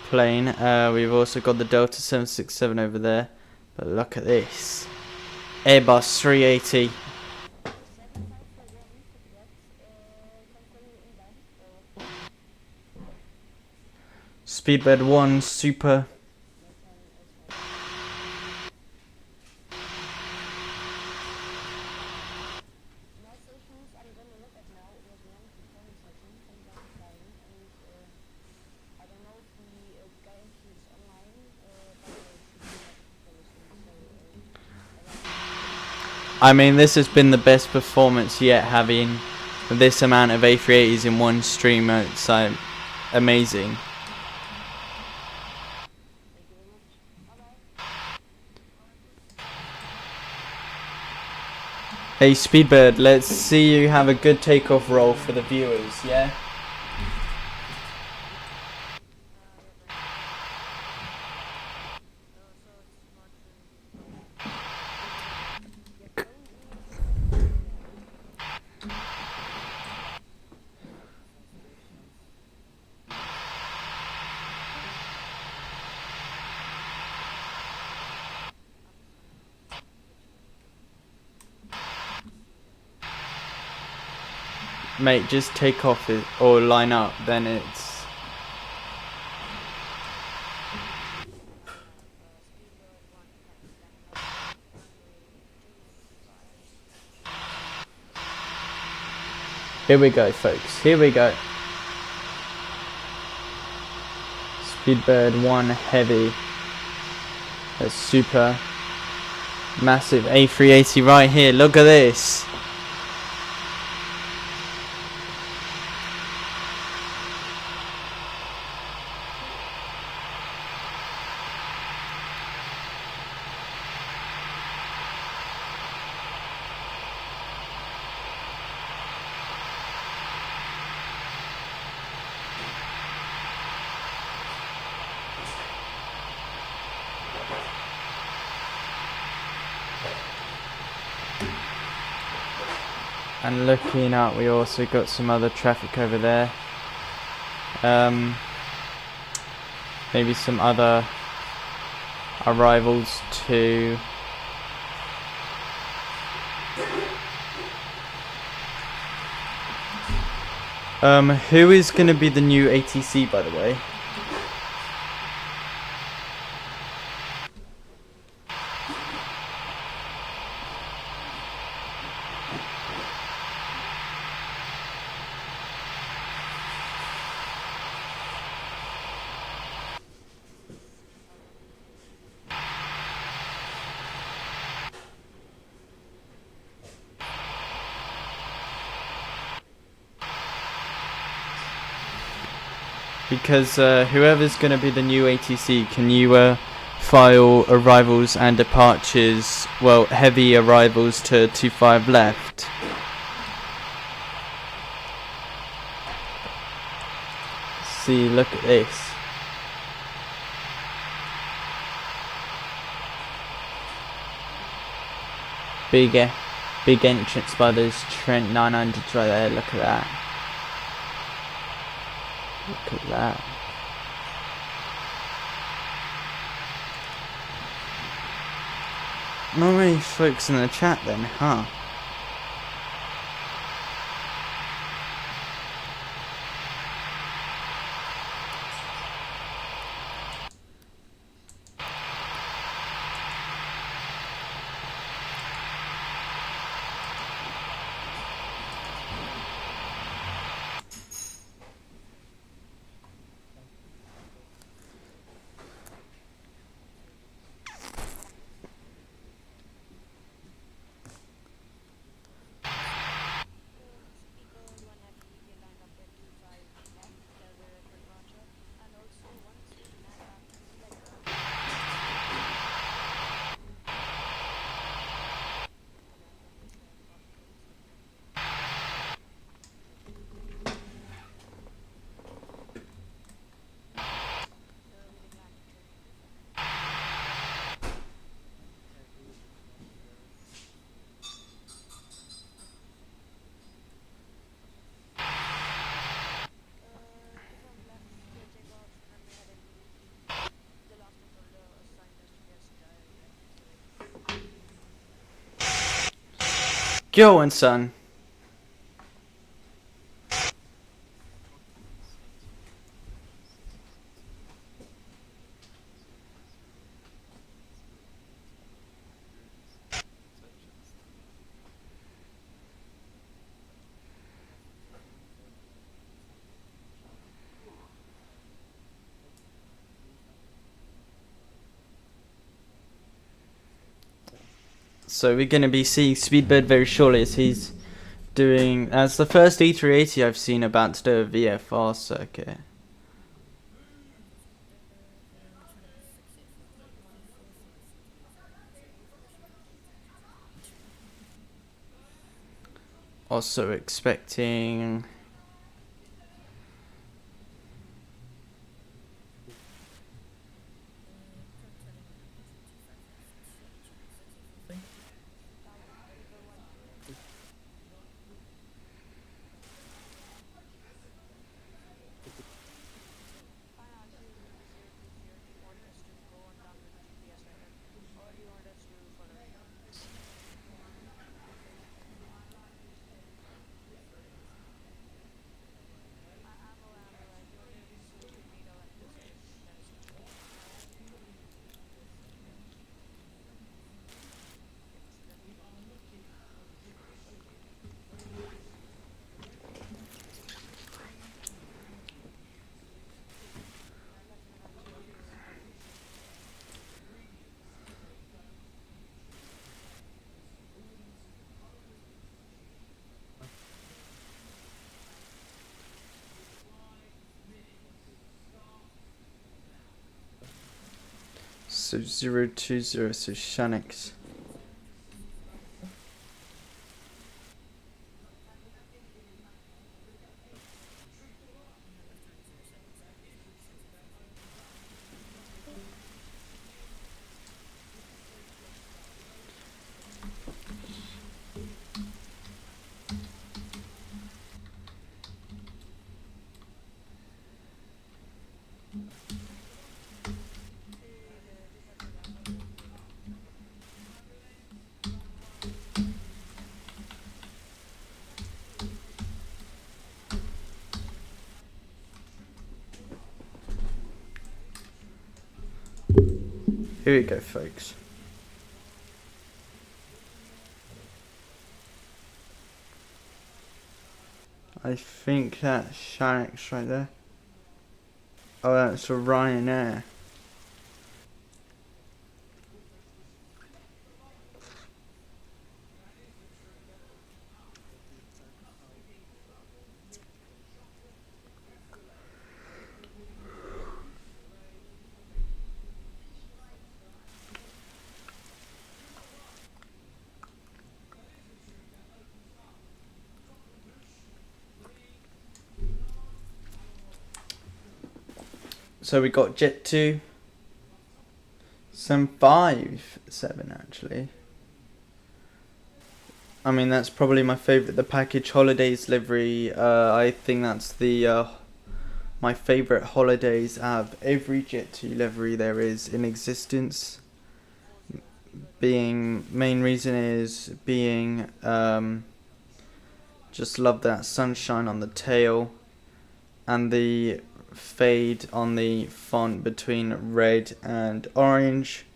Speaker 1: plane. We've also got the Delta 767 over there, but look at this Airbus 380. Speedbird 1 Super. I mean, this has been the best performance yet, having this amount of A380s in one stream. It's amazing. Hey Speedbird, let's see you have a good takeoff roll for the viewers, yeah? Mate, just take off it or line up, then it's... Here we go, folks, here we go. Speedbird 1 Heavy. A super massive A380 right here, look at this. And looking up, we also got some other traffic over there. Maybe some other arrivals too. Who is going to be the new ATC, by the way? Because whoever's going to be the new ATC, can you file arrivals and departures, well, heavy arrivals to 25 left? See, look at this. Big entrance by those Trent 900s right there, look at that. Look at that. Not many folks in the chat then, huh? Go on, son. So we're going to be seeing Speedbird very shortly as he's doing, as the first E380 I've seen about to do a VFR circuit. Also expecting so 020, so Shanix. Here we go, folks. I think that's Shanix right there. Oh, that's a Ryanair. So we got Jet 2, 757 actually. I mean, that's probably my favourite, the Package Holidays livery. I think that's the my favourite holidays out of every Jet 2 livery there is in existence. Main reason is being, just love that sunshine on the tail and the fade on the font between red and orange.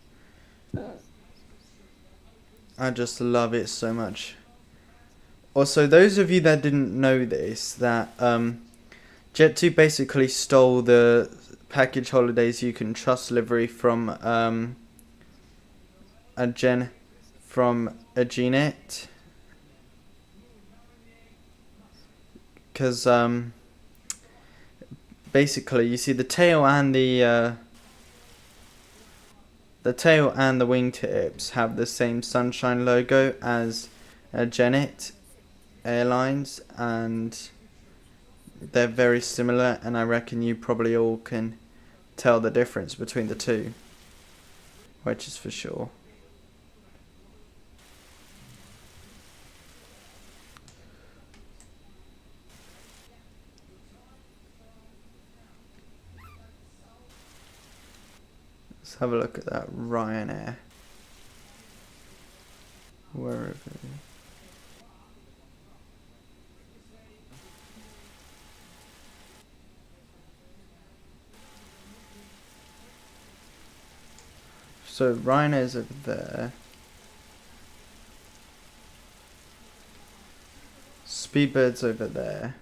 Speaker 1: I just love it so much. Also, those of you that didn't know this, that Jet2 basically stole the Package Holidays You Can Trust livery from a Gnet. Because basically you see the tail and the wingtips have the same sunshine logo as Gnet Airlines, and they're very similar, and I reckon you probably all can tell the difference between the two, which is for sure. Let's have a look at that Ryanair. Wherever. So Ryanair's over there. Speedbird's over there.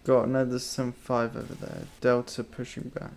Speaker 1: Got another 75 over there. Delta pushing back.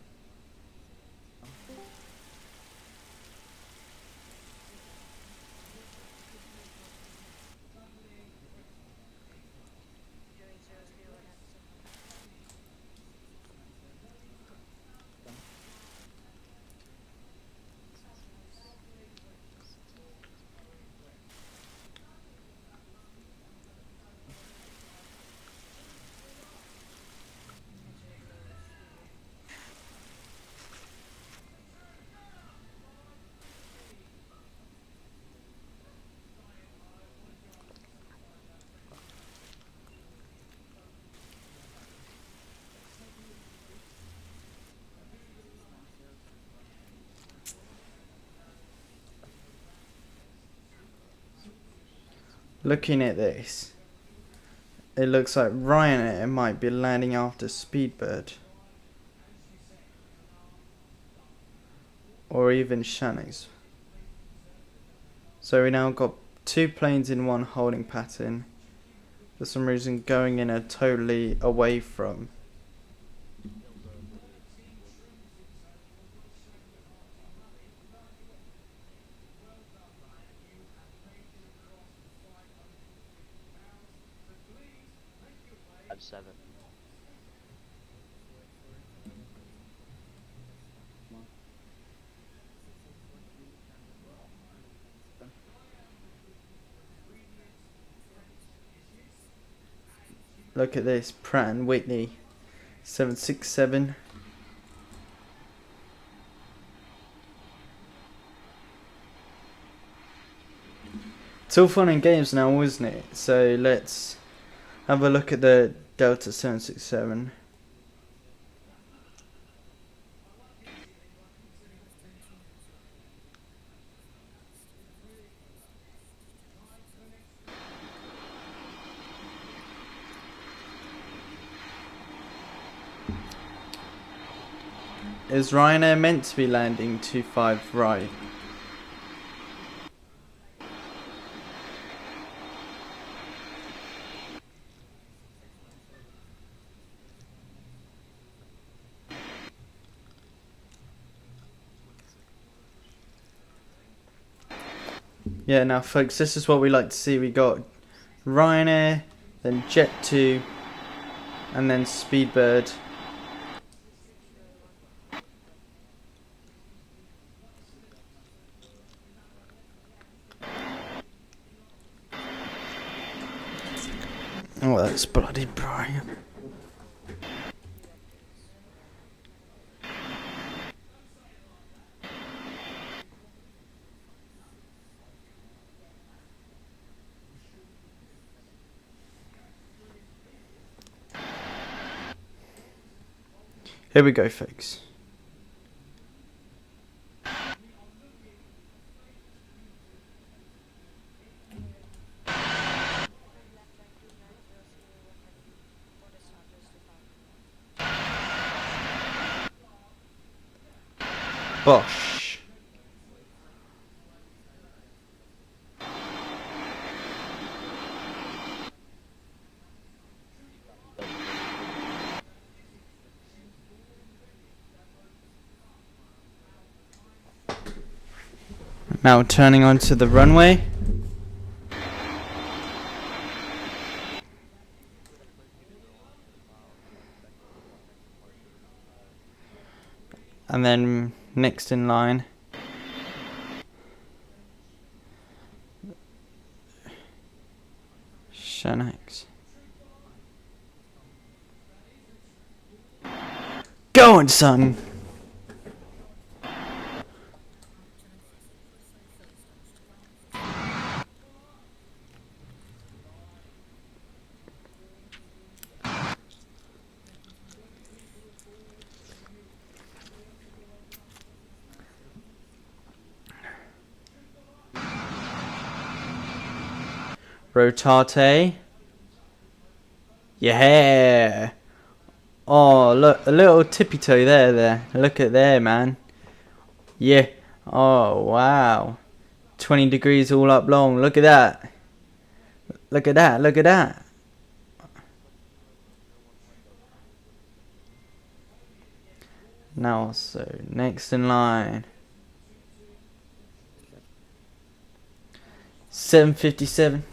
Speaker 1: Looking at this, it looks like Ryanair might be landing after Speedbird. Or even Shannon's. So we now got 2 planes in one holding pattern. For some reason going in a totally away from.
Speaker 4: Seven.
Speaker 1: Look at this, Pratt and Whitney 767. It's all fun and games now, isn't it? So let's have a look at the Delta 767. Is Ryanair meant to be landing 25 right? Yeah, now folks, this is what we like to see. We got Ryanair, then Jet2, and then Speedbird. Oh, that's bloody bright. Here we go, folks. Bosh. Now turning onto the runway. And then next in line, Shanax. Go on, son! Rotate. Yeah. Oh, look, a little tippy toe there. Look at there, man. Yeah. Oh, wow. 20 degrees all up long. Look at that. Look at that. Look at that. Now, so next in line. 757.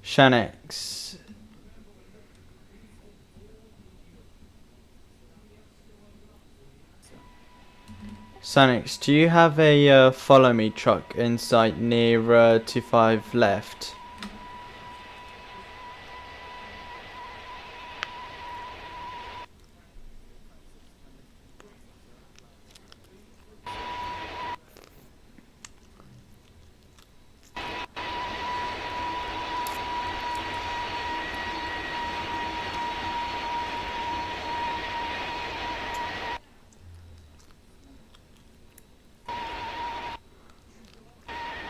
Speaker 1: Shanex. Sanix, do you have a follow me truck in sight near 25 left?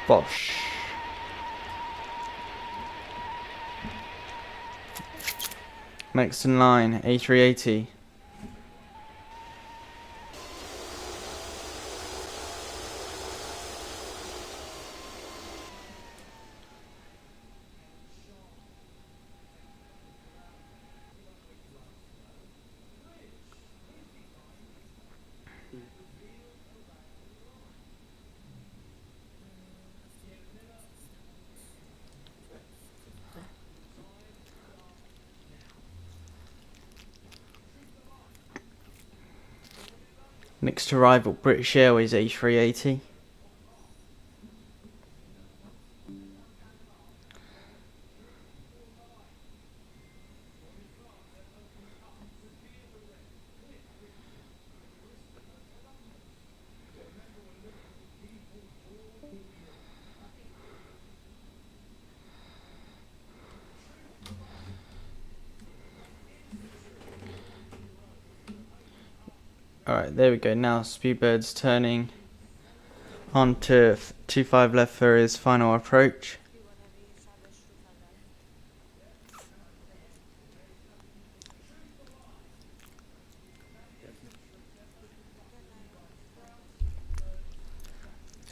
Speaker 1: Bosh. Next in line, A380. Next arrival, British Airways A380. Alright, there we go. Now Speedbird's turning onto 25 left for his final approach.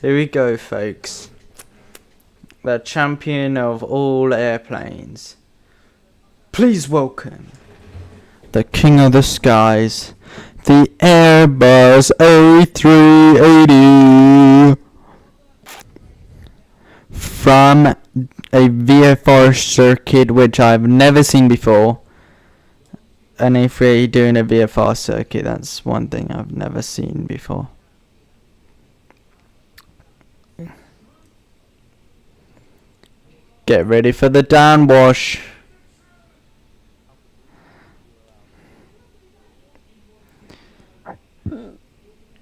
Speaker 1: Here we go, folks. The champion of all airplanes. Please welcome the king of the skies, the Airbus A380 from a VFR circuit which I've never seen before. An A380 doing a VFR circuit, that's one thing I've never seen before. Get ready for the downwash.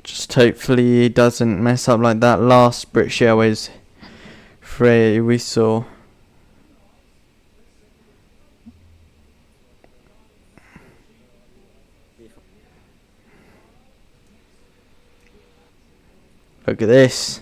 Speaker 1: Just hopefully he doesn't mess up like that last British Airways fray we saw. Look at this.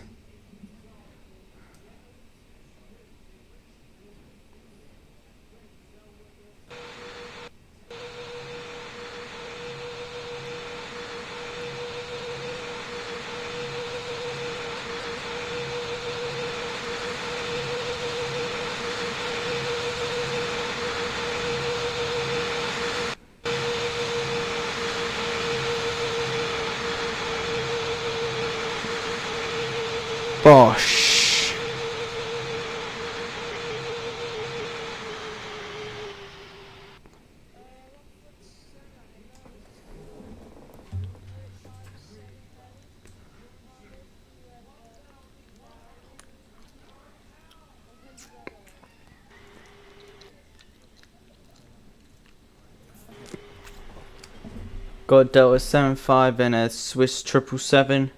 Speaker 1: Bosh. Got Delta 75 and a Swiss 777.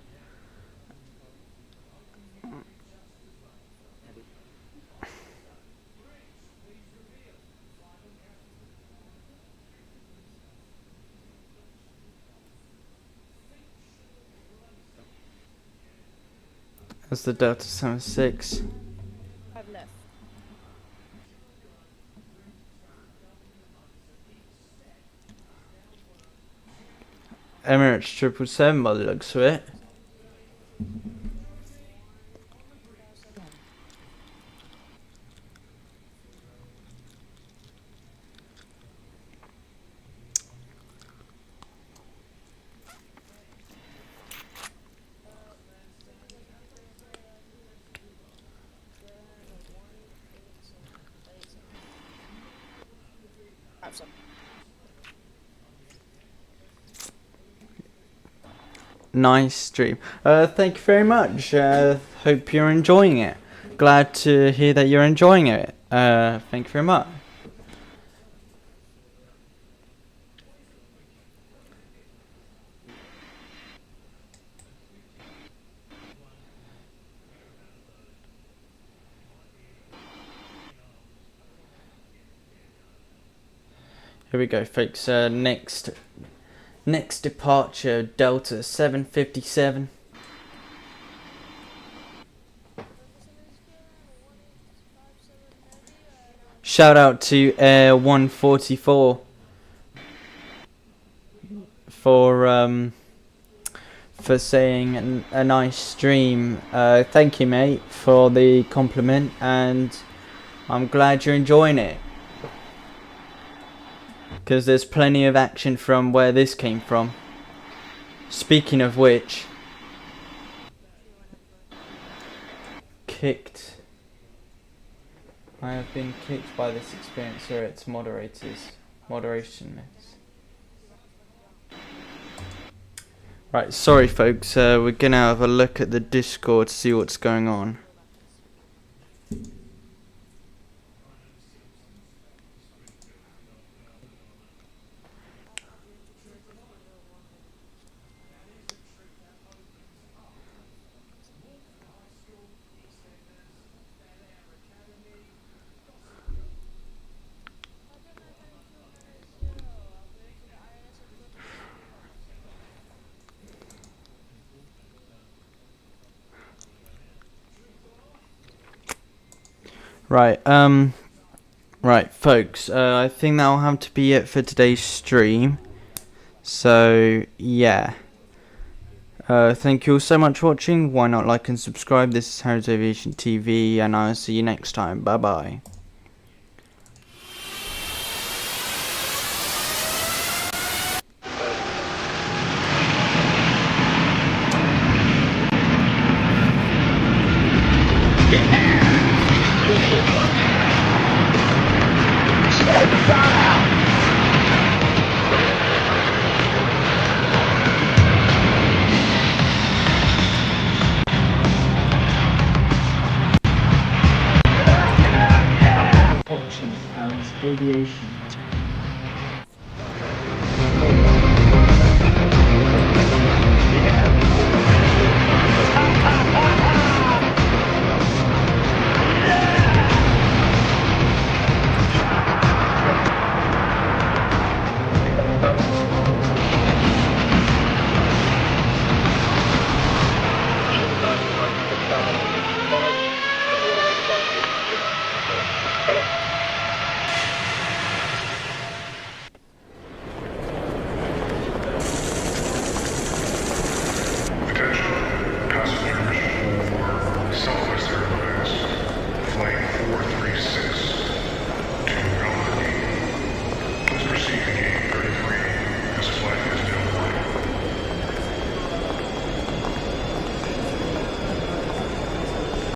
Speaker 1: That's the Delta 76.
Speaker 5: 5 left.
Speaker 1: Emirates 777 by the looks of it. Nice stream. Thank you very much. Hope you're enjoying it. Glad to hear that you're enjoying it. Thank you very much. Here we go, folks. Next departure, Delta 757. Shout out to Air 144 for saying a nice stream. Thank you, mate, for the compliment, and I'm glad you're enjoying it. Because there's plenty of action from where this came from. Speaking of which, I have been kicked by this experience or its moderation miss. Right, sorry folks, we're gonna have a look at the Discord to see what's going on. Right, folks, I think that'll have to be it for today's stream. So, yeah. Thank you all so much for watching. Why not like and subscribe? This is Harry's Aviation TV, and I'll see you next time. Bye-bye. Aviation.